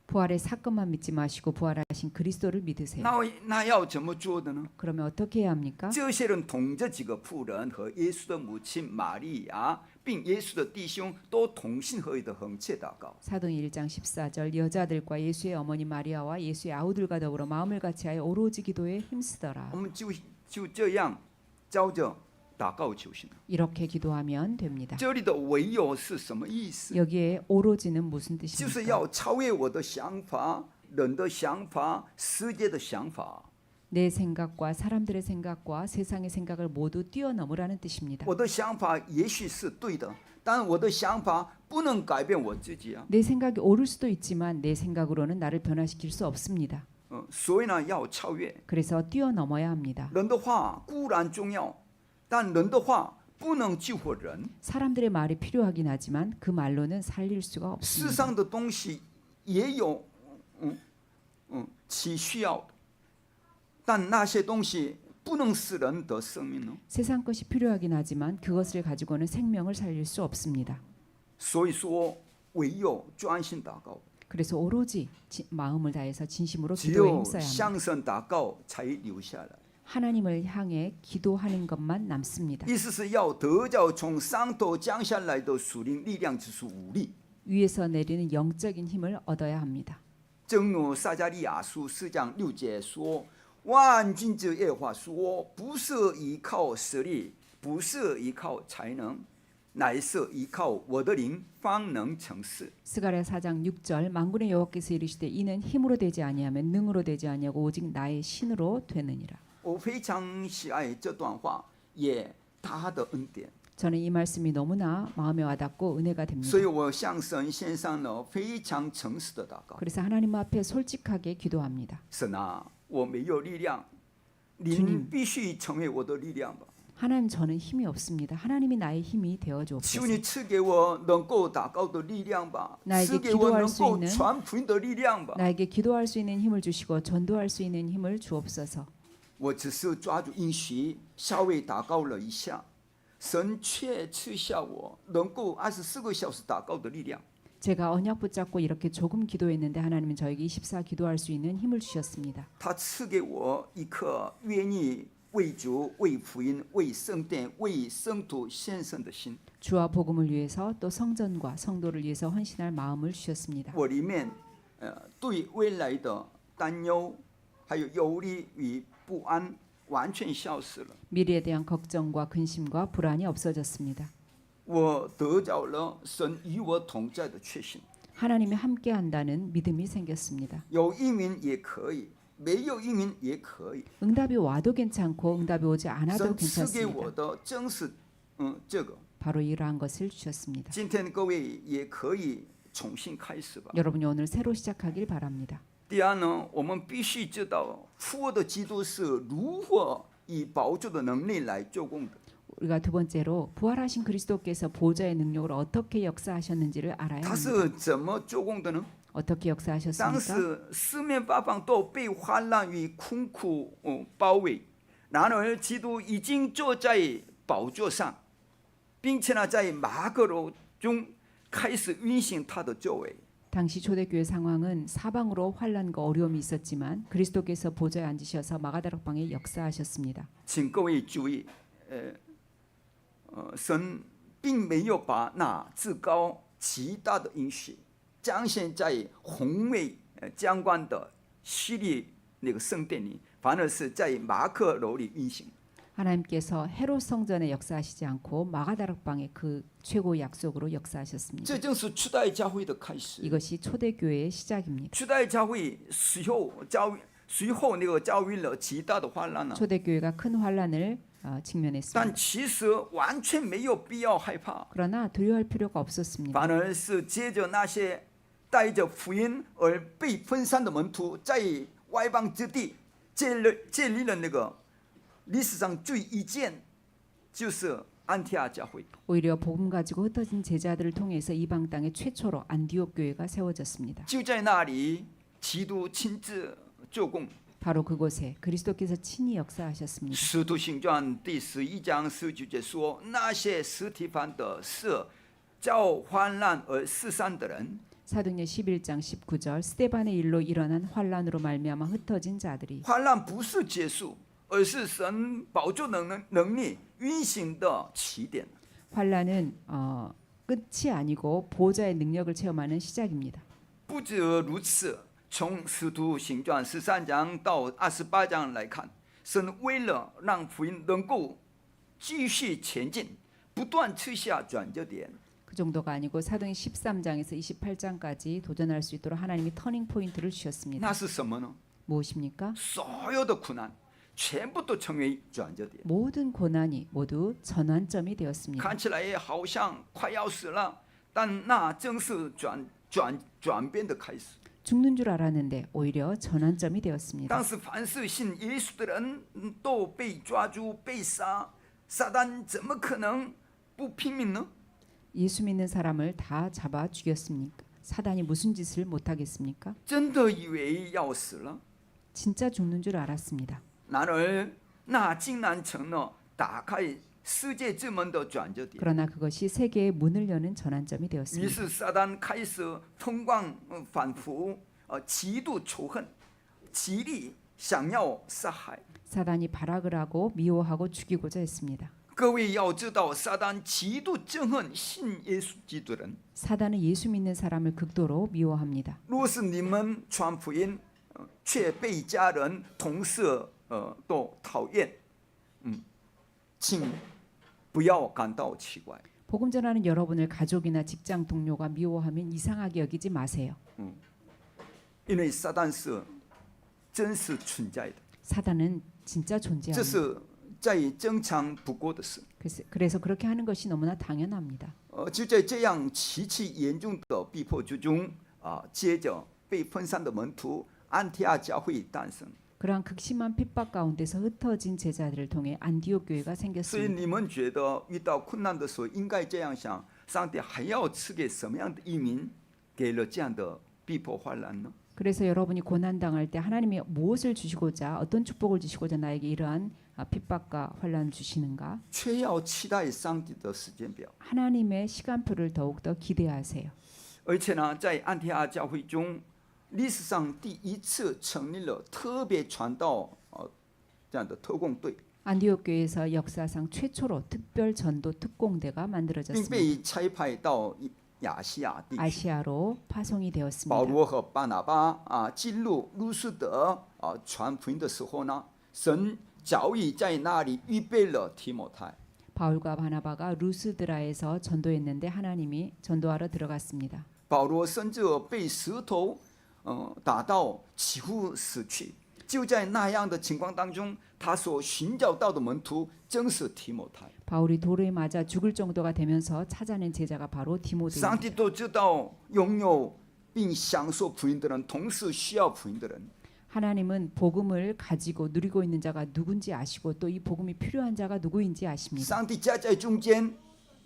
B: 부활의 사건만 믿지 마시고 부활하신 그리스도를 믿으세요.
A: 那要怎么做的呢？
B: 그러면 어떻게 해야 합니까?
A: 这些人同这几个妇人和耶稣的母亲玛利亚，并耶稣的弟兄都同心合意的横切祷告。
B: 사도행 1장 14절 여자들과 예수의 어머니 마리아와 예수의 아우들과 더불어 마음을 같이하여 오로지 기도에 힘쓰더라.
A: 我们就这样照着祷告求行。
B: 이렇게 기도하면 됩니다.
A: 这里的唯有是什么意思？
B: 여기에 오로지는 무슨
A: 就是
B: 뜻입니까?
A: 要超越我的想法、人的想法、世界的想法。
B: 내 생각과 사람들의 생각과 세상의 생각을 모두 뛰어넘으라는 뜻입니다.
A: 我的想法也许是对的，但我的想法不能改变我自己啊。
B: 내 생각이 옳을 수도 있지만 내 생각으로는 나를 변화시킬 수 없습니다.
A: 所以呢，要超越。
B: 그래서 뛰어넘어야 합니다.
A: 人的话固然重要，但人的话不能救活人。
B: 사람들의 말이 필요하긴 하지만 그 말로는 살릴 수가
A: 世
B: 없습니다.
A: 上的东西也有其需要的，但那些东西不能使人得生命呢。
B: 세상 것이 필요하긴 하지만 그것을 가지고는 생명을 살릴 수 없습니다.
A: 所以说，唯有专心祷告，
B: 그래서 오로지 마음을 다해서 진심으로
A: 只
B: 기도에
A: 有
B: 힘써야 합니다.
A: 向神祷告才留下来。
B: 하나님을 향해 기도하는 것만 남습니다.
A: 意思是要得着从上头降下来的属灵力量，就是武力。
B: 위에서 내리는 영적인 힘을 얻어야 합니다.
A: 正如撒迦利亚书4章6节说：“万军之耶和华说，不是依靠实力，不是依靠才能，乃是依靠我的灵，方能成事。”
B: 스가랴 4장 6절 만군의 여호와께서 이르시되 이는 힘으로 되지 아니하면 능으로 되지 아니하고 오직 나의 신으로 되느니라.
A: 我非常喜爱这段话，也他的恩典，
B: 저는 이 말씀이 너무나 마음에 와닿고 은혜가 됩니다.
A: 所以我向神献上了非常诚实的祷告。
B: 그래서 하나님 앞에 솔직하게 기도합니다.
A: 神啊，我没有力量，您
B: 주님
A: 必须成为我的力量吧。
B: 하나님 저는 힘이 없습니다. 하나님이 나의 힘이 되어
A: 求
B: 주옵소서.
A: 你赐给我能够祷告的力量吧，
B: 나에게
A: 赐给我
B: 기도할
A: 能
B: 수
A: 够
B: 있는
A: 传福音的力量吧。
B: 나에게 기도할 수 있는 힘을 주시고 전도할 수 있는 힘을 주옵소서.
A: 我只是抓住应许，稍微祷告了一下，神却赐下我能够24个小时祷告的力量。
B: 제가 언약 붙잡고 이렇게 조금 기도했는데 하나님은 저에게 24 기도할 수 있는 힘을 주셨습니다.
A: 他赐给我一颗愿意为主、为福音、为圣殿、为圣徒献身的心。
B: 주와 복음을 위해서 또 성전과 성도를 위해서 헌신할 마음을 주셨습니다.
A: 我里面对未来的担忧，还有忧虑与不安，完全消失了。
B: 미래에 대한 걱정과 근심과 불안이 없어졌습니다.
A: 我得着了神与我同在的确信。
B: 하나님이 함께한다는 믿음이 생겼습니다.
A: 有应允也可以，没有应允也可以。
B: 응답이 와도 괜찮고 응답이 오지 않아도
A: 神赐给
B: 괜찮습니다.
A: 我的正是这个。
B: 바로 이러한 것을 주셨습니다.
A: 今天各位也可以重新开始吧。
B: 여러분이 오늘 새로 시작하길 바랍니다.
A: 第二呢，我们必须知道复活的基督是如何以宝座的能力来做工的。
B: 우리가 두 번째로 부활하신 그리스도께서 보좌의 능력으로 어떻게 역사하셨는지를 알아야
A: 他
B: 합니다.
A: 是怎么做工的呢？
B: 어떻게
A: 当
B: 역사하셨습니까?
A: 时四面八方都被患难与困苦包围，然而基督已经坐在宝座上，并且呢，在马可楼中开始运行他的作为。
B: 당시 초대교회 상황은 사방으로 환난과 어려움이 있었지만 그리스도께서 보좌에 앉으셔서 마가다락방에 역사하셨습니다.
A: 请各位注意，神并没有把那至高极大的应许彰显在宏伟将观的希律那个圣殿里，反而是在马可楼里运行。
B: 하나님께서 헤롯 성전에 역사하시지 않고 마가다락방의 그 최고 약속으로 역사하셨습니다.
A: 这正是初代教会的开始。
B: 이것이 초대교회의 시작입니다.
A: 初代教会随后那个遭遇了极大的患难呢。
B: 초대교회가 큰 환란을 직면했습니다.
A: 但其实完全没有必要害怕，
B: 그러나 두려워할 필요가 없었습니다.
A: 反而是接着那些带着福音而被分散的门徒，在外邦之地建立了那个历史上最一件，就是安提阿教会。
B: 오히려 복음 가지고 흩어진 제자들을 통해서 이방 땅에 최초로 안디옥 교회가 세워졌습니다.
A: 就在那里，基督亲自做工。
B: 바로 그곳에 그리스도께서 친히 역사하셨습니다.
A: 使徒行传第11章19节说，那些司提反的是遭患难而四散的人。
B: 사도행전 11장 19절 스데반의 일로 일어난 환란으로 말미암아 흩어진 자들이
A: 患难不是结束，而是神宝座能力运行的起点。
B: 환란은 끝이 아니고 보좌의 능력을 체험하는 시작입니다.
A: 不止如此，从使徒行传13章到28章来看，神为了让福音能够继续前进，不断赐下转折点。
B: 그 정도가 아니고 사도행 13장에서 28장까지 도전할 수 있도록 하나님이 터닝 포인트를 주셨습니다.
A: 那是什么呢？
B: 무엇입니까?
A: 所有的苦难全部都成为转折点。
B: 모든 고난이 모두 전환점이 되었습니다.
A: 看起来好像快要死了，但那正是转变的开始。
B: 죽는 줄 알았는데 오히려 전환점이 되었습니다.
A: 当时凡是信耶稣的人都被抓住被杀，撒旦怎么可能不拼命呢？
B: 예수 믿는 사람을 다 잡아 죽였습니까? 사단이 무슨 짓을 못하겠습니까?
A: 真的以为要死了，
B: 진짜 죽는 줄 알았습니다.
A: 然而那竟然成了打开世界之门的转折点。
B: 그러나 그것이 세계의 문을 여는 전환점이
A: 于
B: 되었습니다.
A: 是撒旦开始疯狂反复，极度仇恨，极力想要杀害。
B: 사단이 발악을 하고 미워하고 죽이고자 했습니다.
A: 各位要知道，撒旦极度憎恨信耶稣基督的人。
B: 사단은 예수 믿는 사람을 극도로 미워합니다.
A: 若是你们传福音，却被家人、同事都讨厌，请不要感到奇怪，
B: 복음 전하는 여러분을 가족이나 직장 동료가 미워하면 이상하게 여기지 마세요.
A: 因为撒旦是真实存在的，
B: 사단은 진짜
A: 这
B: 존재합니다.
A: 是再正常不过的事。
B: 그래서 그렇게 하는 것이 너무나 당연합니다.
A: 就在这样极其严重的逼迫之中，接着被分散的门徒安提阿教会诞生。
B: 그러한 극심한 핍박 가운데서 흩어진 제자들을 통해 안디옥 교회가
A: 所以
B: 생겼습니다.
A: 你们觉得遇到困难的时候应该这样想：上帝还要赐给什么样的移民，给了这样的逼迫患难呢？
B: 그래서 여러분이 고난 당할 때 하나님이 무엇을 주시고자 어떤 축복을 주시고자 나에게 이러한 핍박과 환란을 주시는가?
A: 却要期待上帝的时间表。
B: 하나님의 시간표를 더욱더 기대하세요.
A: 而且呢，在安提阿教会中，历史上第一次成立了特别传道这样的特工队，
B: 안디옥 교회에서 역사상 최초로 특별 전도 특공대가
A: 并
B: 만들어졌습니다.
A: 被差派到亚细亚地区。
B: 아시아로 파송이
A: 保
B: 되었습니다.
A: 罗和巴拿巴进入路斯德传福音的时候呢，神早已在那里预备了提摩太。
B: 바울과 바나바가 루스드라에서 전도했는데 하나님이 전도하러 들어갔습니다.
A: 保罗甚至被石头打到几乎死去。就在那样的情况当中，他所寻找到的门徒正是提摩太。
B: 바울이 돌에 맞아 죽을 정도가 되면서 찾아낸 제자가 바로
A: 上
B: 디모데입니다.
A: 帝都知道拥有并享受福音的人，同时需要福音的人。
B: 하나님은 복음을 가지고 누리고 있는 자가 누군지 아시고 또 이 복음이 필요한 자가 누구인지 아십니다.
A: 上帝夹在中间，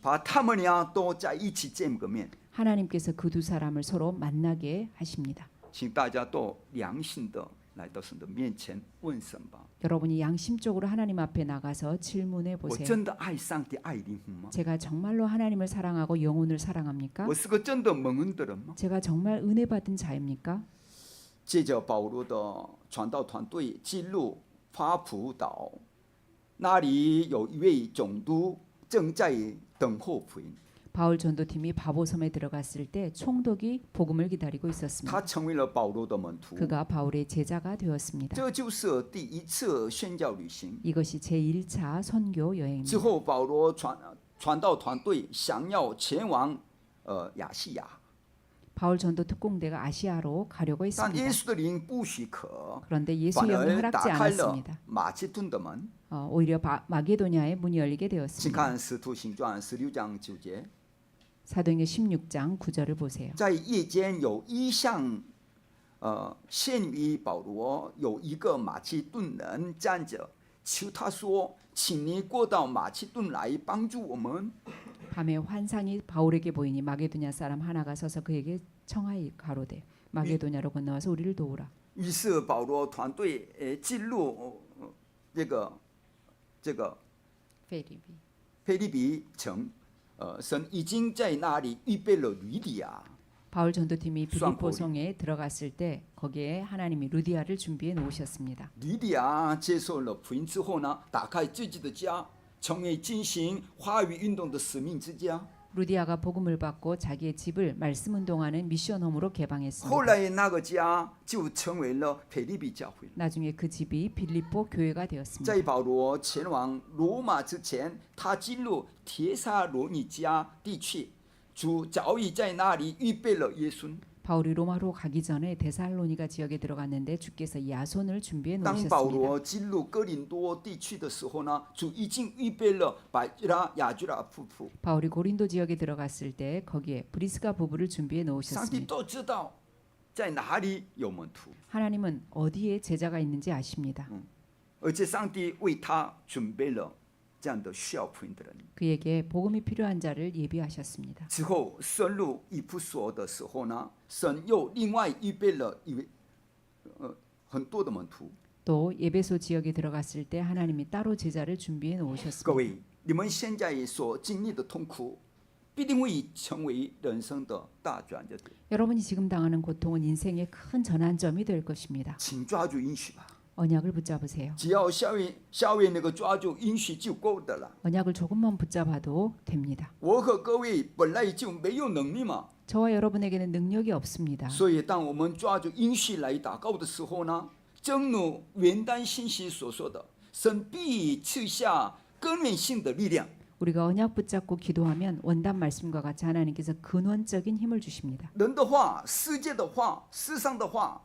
A: 把他们俩都在一起见个面。
B: 하나님께서 그 두 사람을 서로 만나게 하십니다.
A: 请大家都良心的来到神的面前问神吧。
B: 여러분이 양심적으로 하나님 앞에 나가서 질문해
A: 我
B: 보세요.
A: 真的爱上帝、爱灵魂吗？
B: 제가 정말로 하나님을 사랑하고 영혼을 사랑합니까?
A: 我是个真的蒙恩的人吗？
B: 제가 정말 은혜 받은 자입니까?
A: 接着保罗的传道团队进入法普岛，那里有一位总督正在等候福音。
B: 바울 전도팀이 바보섬에 들어갔을 때 총독이 복음을 기다리고
A: 他
B: 있었습니다.
A: 成为了保罗的门徒。
B: 그가 바울의 제자가 되었습니다.
A: 这就是第一次宣教旅行。
B: 이것이 제1차 선교
A: 之
B: 여행입니다.
A: 后，保罗传道团队想要前往亚细亚，
B: 바울 전도 특공대가 아시아로 가려고
A: 但
B: 했습니다.
A: 耶稣的灵不许可，
B: 그런데
A: 反
B: 예수의 영이
A: 而
B: 허락지
A: 打开了
B: 않았습니다.
A: 马其顿的门。
B: 오히려 마게도냐의 문이 열리게
A: 请
B: 되었습니다.
A: 看《使徒行传》16章9节，
B: 사도행전 16장 9절을 보세요.
A: 在夜间有异象，现于保罗，有一个马其顿人站着，求他说：“请你过到马其顿来帮助我们。”
B: 밤에 환상이 바울에게 보이니 마게도냐 사람 하나가 서서 그에게 청하이 가로되 마게도냐로 건너와서 우리를 도우라.
A: 于是保罗团队进入这个
B: 페리비.
A: 腓立比城，神已经在那里预备了吕底亚。
B: 바울 전도팀이
A: 수왕
B: 빌립보성에 들어갔을 때 거기에 하나님이 루디아를 준비해 놓으셨습니다.
A: 吕底亚接受了福音之后呢，打开自己的家，成为进行话语运动的使命之家。
B: 루디아가 복음을 받고 자기의 집을 말씀 운동하는 미션홈으로
A: 后
B: 개방했습니다.
A: 来那个家就成为了腓立比教会。
B: 나중에 그 집이 빌립보 교회가 되었습니다.
A: 在保罗前往罗马之前，他进入帖撒罗尼迦地区，主早已在那里预备了耶稣。
B: 바울이 로마로 가기 전에 데살로니가 지역에 들어갔는데 주께서 야손을 준비해
A: 当保
B: 놓으셨습니다.
A: 罗进入哥林多地区的时候呢，主已经预备了百基拉、雅居拉夫妇。
B: 바울이 고린도 지역에 들어갔을 때 거기에 브리스가 부부를 준비해
A: 上帝
B: 놓으셨습니다.
A: 都知道在哪里有门徒，
B: 하나님은 어디에 제자가 있는지 아십니다.
A: 而且上帝为他准备了这样的需要福音的人。
B: 그에게 복음이 필요한 자를 예비하셨습니다.
A: 之后深入以弗所的时候呢，神又另外预备了很多的门徒。
B: 또 예배소 지역에 들어갔을 때 하나님이 따로 제자를 준비해
A: 各
B: 놓으셨습니다.
A: 位，你们现在所经历的痛苦，必定会成为人生的大转折点。
B: 여러분이 지금 당하는 고통은 인생의 큰 전환점이 될 것입니다.
A: 请抓住应许吧，
B: 언약을 붙잡으세요.
A: 只要下位那个抓住应许就够的了。
B: 언약을 조금만 붙잡아도 됩니다.
A: 我和各位本来就没有能力嘛，
B: 저와 여러분에게는 능력이 없습니다.
A: 所以当我们抓住应许来祷告的时候呢，正如元旦信息所说的，神必赐下根源性的力量。
B: 우리가 언약 붙잡고 기도하면 원단 말씀과 같이 하나님께서 근원적인 힘을 주십니다.
A: 人的话、世界的话、世上的话，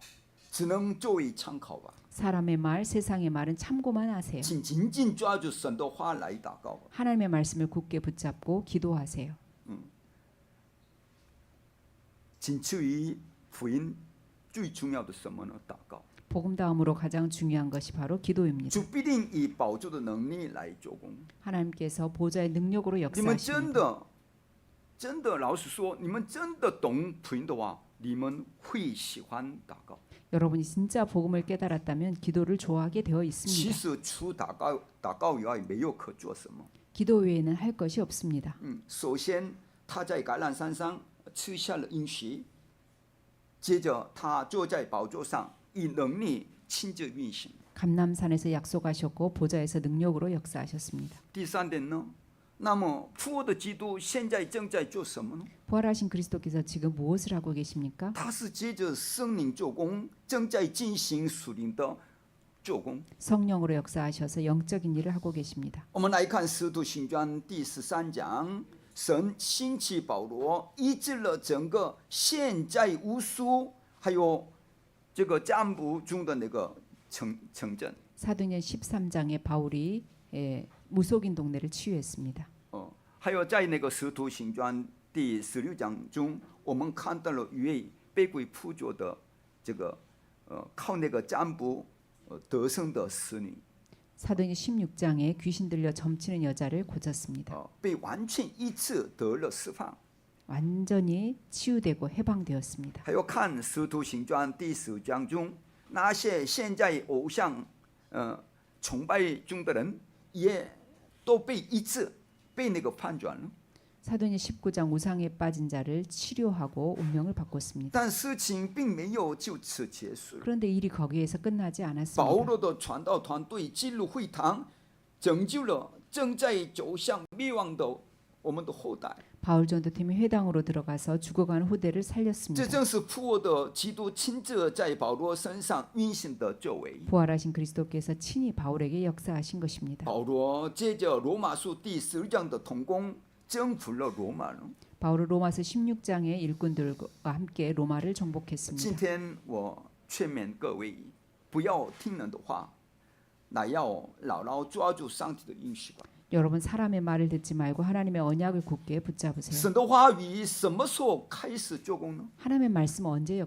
A: 只能作为参考吧。
B: 사람의 말, 세상의 말은 참고만 하세요.
A: 请紧紧抓住神的话来祷告吧。
B: 하나님의 말씀을 굳게 붙잡고 기도하세요.
A: 仅次于福音，最重要的什么呢？祷告。
B: 복음 다음으로 가장 중요한 것이 바로 기도입니다.
A: 主必定以宝座的能力来做工。
B: 하나님께서 보좌의 능력으로
A: 你们真
B: 역사하십니다.
A: 的，老实说，你们真的懂福音的话，你们会喜欢祷告。
B: 여러분이 진짜 복음을 깨달았다면 기도를 좋아하게 되어
A: 其
B: 있습니다.
A: 实除祷告以外，没有可做什么。
B: 기도 외에는 할 것이 없습니다.
A: 首先他在橄榄山上吃下了应许，接着他坐在宝座上，以能力亲自运行。
B: 감남산에서 약속하셨고 보좌에서 능력으로 역사하셨습니다.
A: 第三点呢，那么复活的基督现在正在做什么呢？
B: 부활하신 그리스도께서 지금 무엇을 하고 계십니까?
A: 他是接着圣灵做工，正在进行属灵的做工。
B: 성령으로 역사하셔서 영적인 일을 하고 계십니다.
A: 我们来看《使徒行传》第13章，神兴起保罗，医治了整个现在无数还有这个占卜中的那个城镇。
B: 사도행전 13장에 바울이 무속인 동네를 치유했습니다.
A: 还有在那个《使徒行传》第16章中，我们看到了一位被鬼附着的这个靠那个占卜得胜的使女。
B: 사도행전 16장에 귀신 들려 점치는 여자를 고쳤습니다.
A: 被完全医治得了释放。
B: 완전히 치유되고 해방되었습니다.
A: 还有看《使徒行传》第10章中，那些现在偶像崇拜中的人，也都被医治，被那个翻转了。
B: 사도행전 19장 우상에 빠진 자를 치료하고 운명을 바꿨습니다.
A: 但事情并没有就此结束。
B: 그런데 일이 거기에서 끝나지
A: 保
B: 않았습니다.
A: 罗的传道团队进入会堂，拯救了正在走向灭亡的我们的后代。
B: 바울 전도팀이 회당으로 들어가서 죽어가는 후대를
A: 这
B: 살렸습니다.
A: 正是复活的基督亲自在保罗身上运行的作为。
B: 부활하신 그리스도께서 친히 바울에게 역사하신 것입니다.
A: 保罗借着罗马书第16章的同工，征服了罗马人。
B: 바울은 로마서 16장의 일꾼들과 함께 로마를
A: 今
B: 정복했습니다.
A: 天我劝勉各位，不要听人的话，乃要牢牢抓住上帝的应许吧。
B: 여러분 사람의 말을 듣지 말고 하나님의 언약을 굳게 붙잡으세요.
A: 神的话语什么时候开始做工呢？
B: 하나님의 말씀은 언제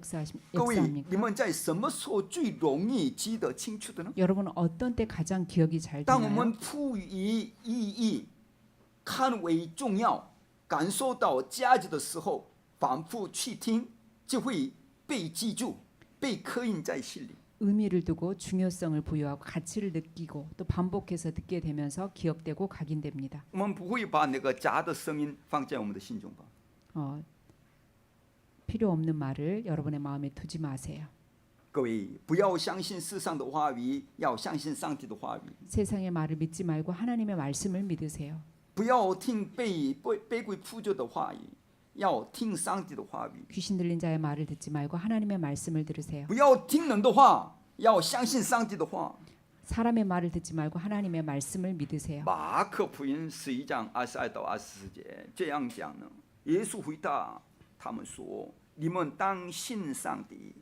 A: 各位，你
B: 역사합니까?
A: 们在什么时候最容易记得清楚的呢？
B: 여러분은 어떤 때 가장 기억이 잘
A: 当我
B: 되나요?
A: 们赋予意义、看为重要、感受到价值的时候，反复去听，就会被记住，被刻印在心里。
B: 의미를 두고 중요성을 부여하고 가치를 느끼고 또 반복해서 듣게 되면서 기억되고 각인됩니다.
A: 我们不会把那个假的声音放在我们的心中吧？
B: 필요 없는 말을 여러분의 마음에 두지 마세요.
A: 各位，不要相信世上的话语，要相信上帝的话语。
B: 세상의 말을 믿지 말고 하나님의 말씀을 믿으세요.
A: 不要听被鬼附着的话语，要听上帝的话语。
B: 귀신 들린 자의 말을 듣지 말고 하나님의 말씀을 들으세요.
A: 不要听人的话，要相信上帝的话。
B: 사람의 말을 듣지 말고 하나님의 말씀을 믿으세요.
A: 马可福音11章22到24节这样讲呢。耶稣回答他们说：“你们当信上帝。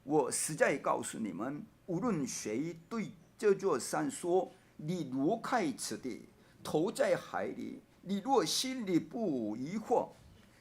A: 我实在告诉你们，无论谁对这座山说：‘你挪开此地，投在海里’，你若心里不疑惑，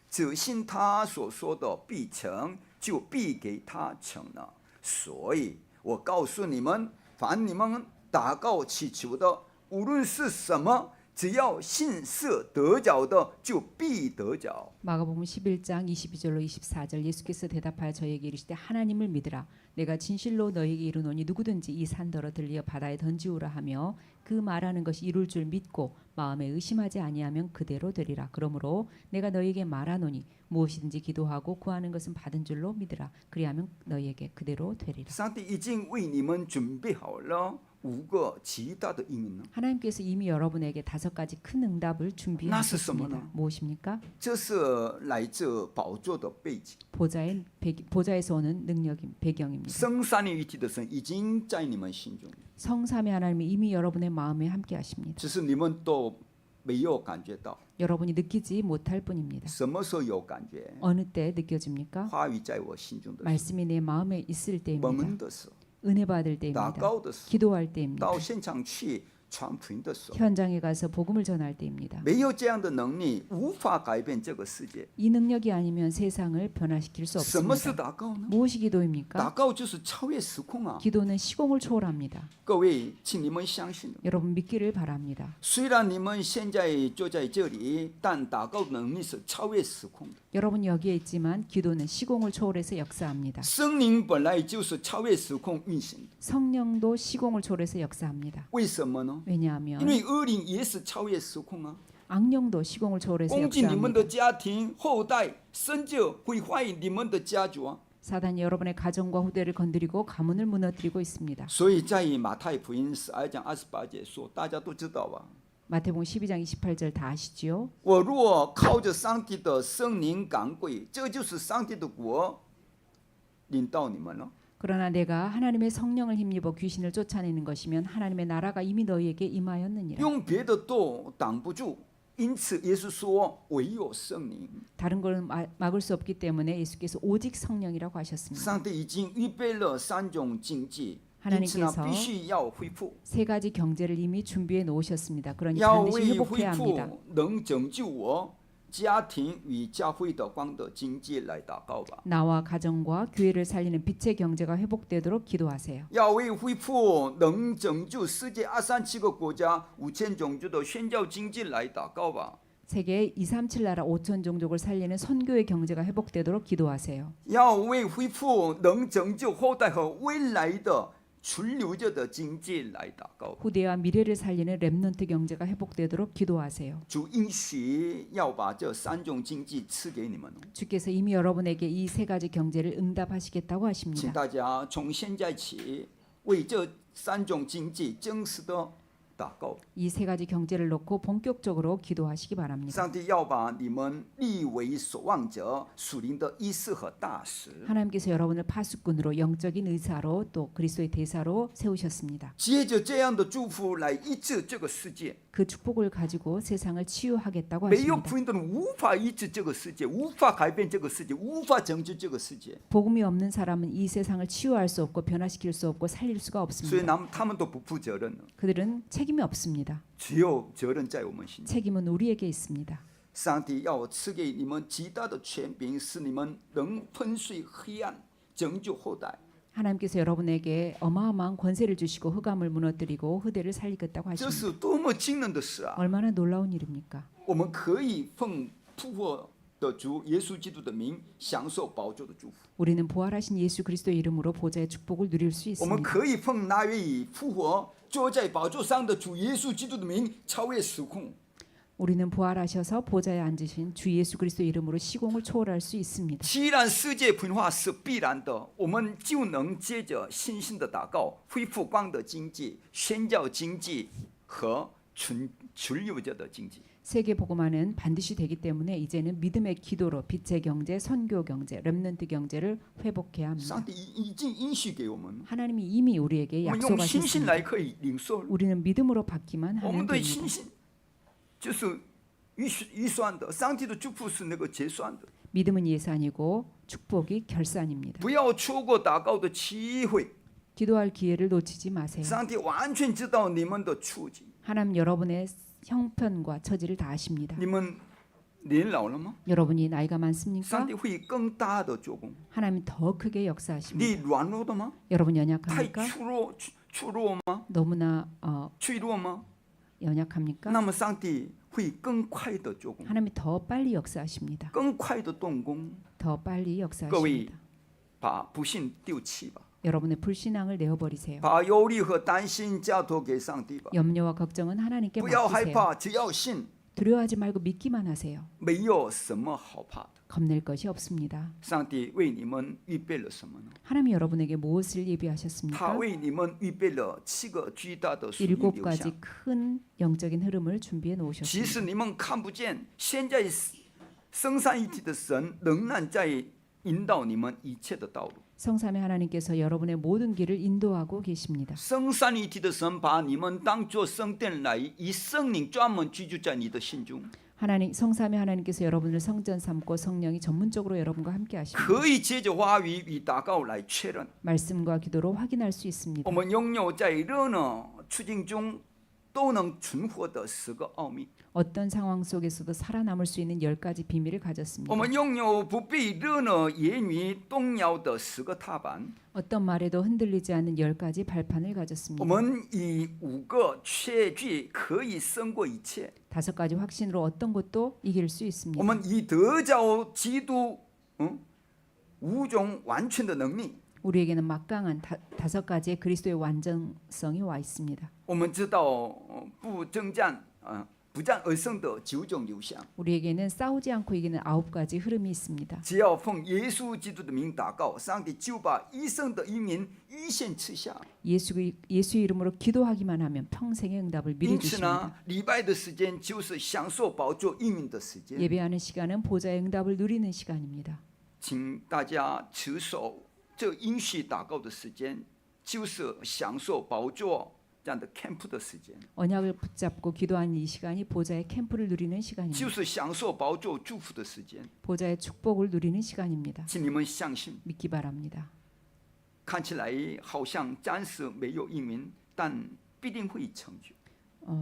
A: 只信他所说的必成，就必给他成了。所以我告诉你们，凡你们祷告祈求的，无论是什么，只要信是得着的，就必得着。”
B: 마가복음 11장 22절로 24절 예수께서 대답하여 저에게 이르시되 하나님을 믿으라. 내가 진실로 너에게 이르노니 누구든지 이 산더러 들리어 바다에 던지우라 하며 그 말하는 것이 이룰 줄 믿고 마음에 의심하지 아니하면 그대로 되리라. 그러므로 내가 너에게 말하노니 무엇이든지 기도하고 구하는 것은 받은 줄로 믿으라. 그리하면 너에게 그대로 되리라.
A: 上帝已经为你们准备好了5个极大的应允呢。
B: 하나님께서 이미 여러분에게 5가지 큰 응답을 준비하셨습니다. 무엇입니까?
A: 这是来自宝座的背景。
B: 보좌에서 오는 능력인 배경입니다.
A: 生三位一体的神已经在你们心中，
B: 성삼위 하나님이 이미 여러분의 마음에 함께 하십니다.
A: 只是你们都没有感觉到。
B: 여러분이 느끼지 못할 뿐입니다.
A: 什么时候有感觉？
B: 어느 때 느껴집니까?
A: 话语在我心中的时
B: 말씀이 내 마음에 있을
A: 候，
B: 때입니다.
A: 蒙的时候，
B: 은혜 받을
A: 祷
B: 때입니다.
A: 告的时候，
B: 기도할 때입니다.
A: 到现场去传福音的时候，
B: 현장에 가서 복음을 전할 때입니다.
A: 没有这样的能力，无法改变这个世界。
B: 이 능력이 아니면 세상을 변화시킬 수
A: 什么是
B: 없습니다.
A: 祷告呢？
B: 무엇이 기도입니까?
A: 祷告就是超越时空啊！
B: 기도는 시공을 초월합니다.
A: 各位，请你们相信，
B: 여러분 믿기를 바랍니다.
A: 虽然你们现在坐在这里，但祷告能力是超越时空的。
B: 여러분 여기에 있지만 기도는 시공을 초월해서 역사합니다.
A: 圣灵本来就是超越时空运行的，
B: 성령도 시공을 초월해서 역사합니다.
A: 为什么呢？
B: 왜냐하면
A: 因为恶灵也是超越时空啊，
B: 악령도 시공을 초월해서
A: 攻击你们
B: 역사합니다.
A: 的家庭、后代，甚至毁坏你们的家族啊。
B: 사단이 여러분의 가정과 후대를 건드리고 가문을 무너뜨리고 있습니다.
A: 所以在马太福音12章28节说，大家都知道吧？
B: 마태복음 12장 28절 다 아시지요?
A: 我若靠着上帝的圣灵赶鬼，这就是上帝的国临到你们了。
B: 그러나 내가 하나님의 성령을 힘입어 귀신을 쫓아내는 것이면 하나님의 나라가 이미 너희에게 임하였느니라.
A: 用别的都挡不住，因此耶稣说，唯有圣灵。
B: 다른 걸 막을 수 없기 때문에 예수께서 오직 성령이라고 하셨습니다.
A: 上帝已经预备了3种经济，因此
B: 하나님께서
A: 必须要恢复，
B: 세 가지 경제를 이미 준비해 놓으셨습니다. 그러니
A: 要
B: 반드시
A: 为
B: 회복해야
A: 恢
B: 합니다.
A: 复能拯救我家庭与教会的光的经济来祷告吧。
B: 나와 가정과 교회를 살리는 빛의 경제가 회복되도록 기도하세요.
A: 要为恢复能拯救世界237个国家5000种族的宣教经济来祷告吧。
B: 세계 237 나라 5천 종족을 살리는 선교의 경제가 회복되도록 기도하세요.
A: 要为恢复能拯救后代和未来的存留着的经济来祷告。
B: 후대와 미래를 살리는 렘넌트 경제가 회복되도록 기도하세요.
A: 主应许要把这3种经济赐给你们，
B: 주께서 이미 여러분에게 이 세 가지 경제를 응답하시겠다고
A: 请
B: 하십니다.
A: 大家从现在起为这3种经济真实的祷告。
B: 이 세 가지 경제를 놓고 본격적으로 기도하시기 바랍니다.
A: 上帝要把你们立为守望者、属灵的医师和大使。
B: 하나님께서 여러분을 파수꾼으로 영적인 의사로 또 그리스도의 대사로 세우셨습니다.
A: 借着这样的祝福来医治这个世界，
B: 그 축복을 가지고 세상을 치유하겠다고
A: 没有
B: 하십니다.
A: 福音的人无法医治这个世界，无法改变这个世界，无法拯救这个世界。
B: 복음이 없는 사람은 이 세상을 치유할 수 없고 변화시킬 수 없고 살릴 수가
A: 所以
B: 없습니다.
A: 他们都不负责任了，
B: 그들은 책임이 없습니다.
A: 只有责任在我们心里。
B: 책임은 우리에게 있습니다.
A: 上帝要赐给你们极大的权柄，使你们能粉碎黑暗，拯救后代。
B: 하나님께서 여러분에게 어마어마한 권세를 주시고 흑암을 무너뜨리고 흐대를 살리겠다고
A: 这
B: 하십니다.
A: 是多么惊人的事啊！
B: 얼마나 놀라운 일입니까?
A: 我们可以奉复活的主耶稣基督的名，享受宝座的祝福。
B: 우리는 부활하신 예수 그리스도의 이름으로 보좌의 축복을 누릴 수
A: 我们
B: 있습니다.
A: 可以奉那位以复活坐在宝座上的主耶稣基督的名，超越时空。
B: 우리는 부활하셔서 보좌에 앉으신 주 예수 그리스도의 이름으로 시공을 초월할 수 있습니다.
A: 既然世界变化是必然的，我们就能借着信心的祷告，恢复光的经济、宣教经济和存留着的经济。
B: 세계 복음화는 반드시 되기 때문에 이제는 믿음의 기도로 빛의 경제, 선교 경제, 렘넌트 경제를 회복해야 합니다.
A: 上帝已经应许给我们，
B: 하나님이 이미 우리에게
A: 我们用信心
B: 약속하셨습니다.
A: 来可以领受。
B: 우리는 믿음으로 받기만
A: 我
B: 하면
A: 们的
B: 됩니다.
A: 信心就是预算的，上帝的祝福是那个结算的。
B: 믿음은 예산이고 축복이 결산입니다.
A: 不要错过祷告的机会。
B: 기도할 기회를 놓치지 마세요.
A: 上帝完全知道你们的处境。
B: 하나님 여러분의 형편과 처지를 다 아십니다.
A: 你们年老了吗？
B: 여러분이 나이가
A: 上
B: 많습니까?
A: 帝会更大的做工。
B: 하나님 더 크게 역사하십니다.
A: 你软弱的吗？
B: 여러분
A: 太
B: 연약합니까?
A: 脆弱吗？
B: 너무나
A: 脆弱吗？
B: 연약합니까?
A: 那么上帝会更快的做工，
B: 하나님이 더 빨리 역사하십니다.
A: 更快的动工。
B: 더 빨리
A: 各位
B: 역사하십니다.
A: 把不信丢弃吧，
B: 여러분의 불신앙을 내어버리세요.
A: 把忧虑和担心交托给上帝吧。
B: 염려와 걱정은 하나님께
A: 不要害
B: 맡기세요.
A: 怕，只要信，
B: 두려워하지 말고 믿기만 하세요.
A: 没有什么好怕的。
B: 겁낼 것이 없습니다.
A: 上帝为你们预备了什么呢？
B: 하나님이 여러분에게 무엇을
A: 他
B: 예비하셨습니까?
A: 为你们预备了7个巨大的属灵流
B: 7가지
A: 向。
B: 큰 영적인 흐름을 준비해
A: 即
B: 놓으셨습니다.
A: 使你们看不见，现在生三一体的神仍然在引导你们一切的道路。
B: 성삼위 하나님께서 여러분의 모든 길을 인도하고 계십니다.
A: 生三一体的神把你们当作圣殿来，以圣灵专门居住在你的心中，
B: 하나님 성삼위 하나님께서 여러분을 성전 삼고 성령이 전문적으로 여러분과 함께 하십니다.
A: 可以借着话语与祷告来确认。
B: 말씀과 기도로 확인할 수 있습니다.
A: 我们拥有在任何处境中都能存活的10个奥秘。
B: 어떤 상황 속에서도 살아남을 수 있는 10가지 비밀을 가졌습니다.
A: 我们拥有不被任何言语动摇的10个踏板。
B: 어떤 말에도 흔들리지 않는 10가지 발판을
A: 我
B: 가졌습니다.
A: 们以5个确据可以胜过一切。
B: 5가지 확신으로 어떤 것도 이길 수
A: 我
B: 있습니다.
A: 们以得着基督无种完全的能力。
B: 우리에게는 막강한 5가지의 그리스도의 완전성이 와 있습니다.
A: 我们知道不征战不战而胜的9种流向。
B: 우리에게는 싸우지 않고 이기는 9가지 흐름이 있습니다.
A: 只要奉耶稣基督的名祷告，上帝就把一生的移民预先赐下。
B: 예수 이름으로 기도하기만 하면 평생의 응답을 미리
A: 因此
B: 주십니다.
A: 呢，礼拜的时间就是享受宝座移民的时间。
B: 예배하는 시간은 보좌의 응답을 누리는 시간입니다.
A: 请大家持守这应许祷告的时间，就是享受宝座这样的 camp 的时间，
B: 언약을 붙잡고 기도하는 이 시간이 보좌의 캠프를 누리는
A: 就
B: 시간입니다.
A: 是享受宝座祝福的时间。
B: 보좌의 축복을 누리는 시간입니다.
A: 请你们相信，
B: 믿기 바랍니다.
A: 看起来好像暂时没有应允，但必定会成就。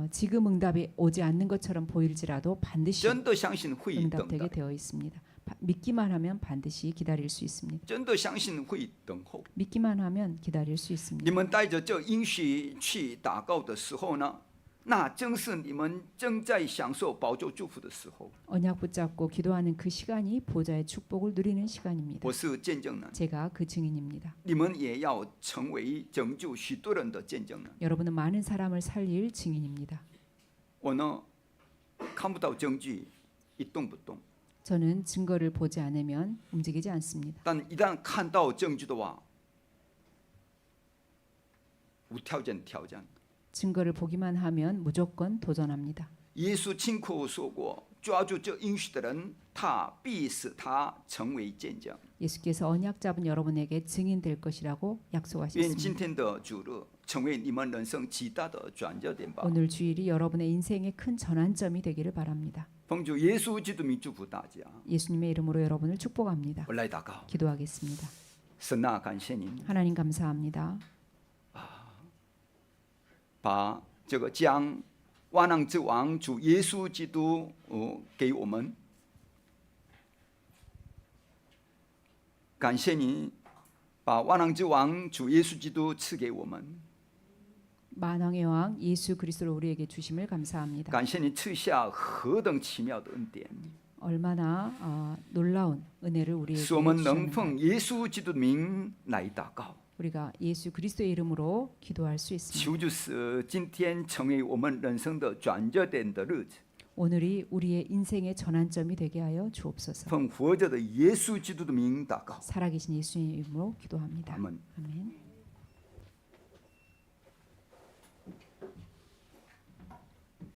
B: 지금 응답이 오지 않는 것처럼 보일지라도 반드시
A: 真的相信会等
B: 응답되게
A: 待，
B: 되어 있습니다. 믿기만 하면 반드시 기다릴 수 있습니다.
A: 真的相信会等候。
B: 믿기만 하면 기다릴 수
A: 你
B: 있습니다.
A: 们带着这应许去祷告的时候呢，那正是你们正在享受宝座祝福的时候。
B: 언약 붙잡고 기도하는 그 시간이 보좌의 축복을 누리는 시간입니다.
A: 我是见证人，
B: 제가 그 증인입니다.
A: 你们也要成为拯救许多人的见证人。
B: 여러분은 많은 사람을 살릴 증인입니다.
A: 我呢，看不到证据，一动不动。
B: 저는 증거를 보지 않으면 움직이지 않습니다.
A: 但一旦看到证据的话，无条件挑战。
B: 증거를 보기만 하면 무조건 도전합니다.
A: 耶稣亲口说过，抓住这应许的人，他必使他成为见证。
B: 예수께서 언약 잡은 여러분에게 증인 될 것이라고
A: 愿
B: 약속하셨습니다.
A: 今天的主日成为你们人生极大的转折点吧。
B: 오늘 주일이 여러분의 인생의 큰 전환점이 되기를 바랍니다.
A: 奉主耶稣基督名祝福大家。
B: 예수님의 이름으로 여러분을 축복합니다.
A: 我来祷告，
B: 기도하겠습니다.
A: 神啊，感谢您，
B: 하나님 감사합니다.
A: 把这个将万能之王主耶稣基督给我们。感谢你把万能之王主耶稣基督赐给我们。
B: 만왕의 왕 예수 그리스도를 우리에게 주심을 감사합니다.
A: 感谢你赐下何等奇妙的恩典，
B: 얼마나 놀라운 은혜를 우리에게
A: 使我们能
B: 주셨는가.
A: 奉耶稣基督的名来祷告。
B: 우리가 예수 그리스도의 이름으로 기도할 수 있습니다.
A: 求主使今天成为我们人生的转折点的日子。
B: 오늘이 우리의 인생의 전환점이 되게 하여 주옵소서.
A: 奉活着的耶稣基督的名祷告。
B: 살아계신 예수님의 이름으로 기도합니다.
A: 아멘.
B: 아멘.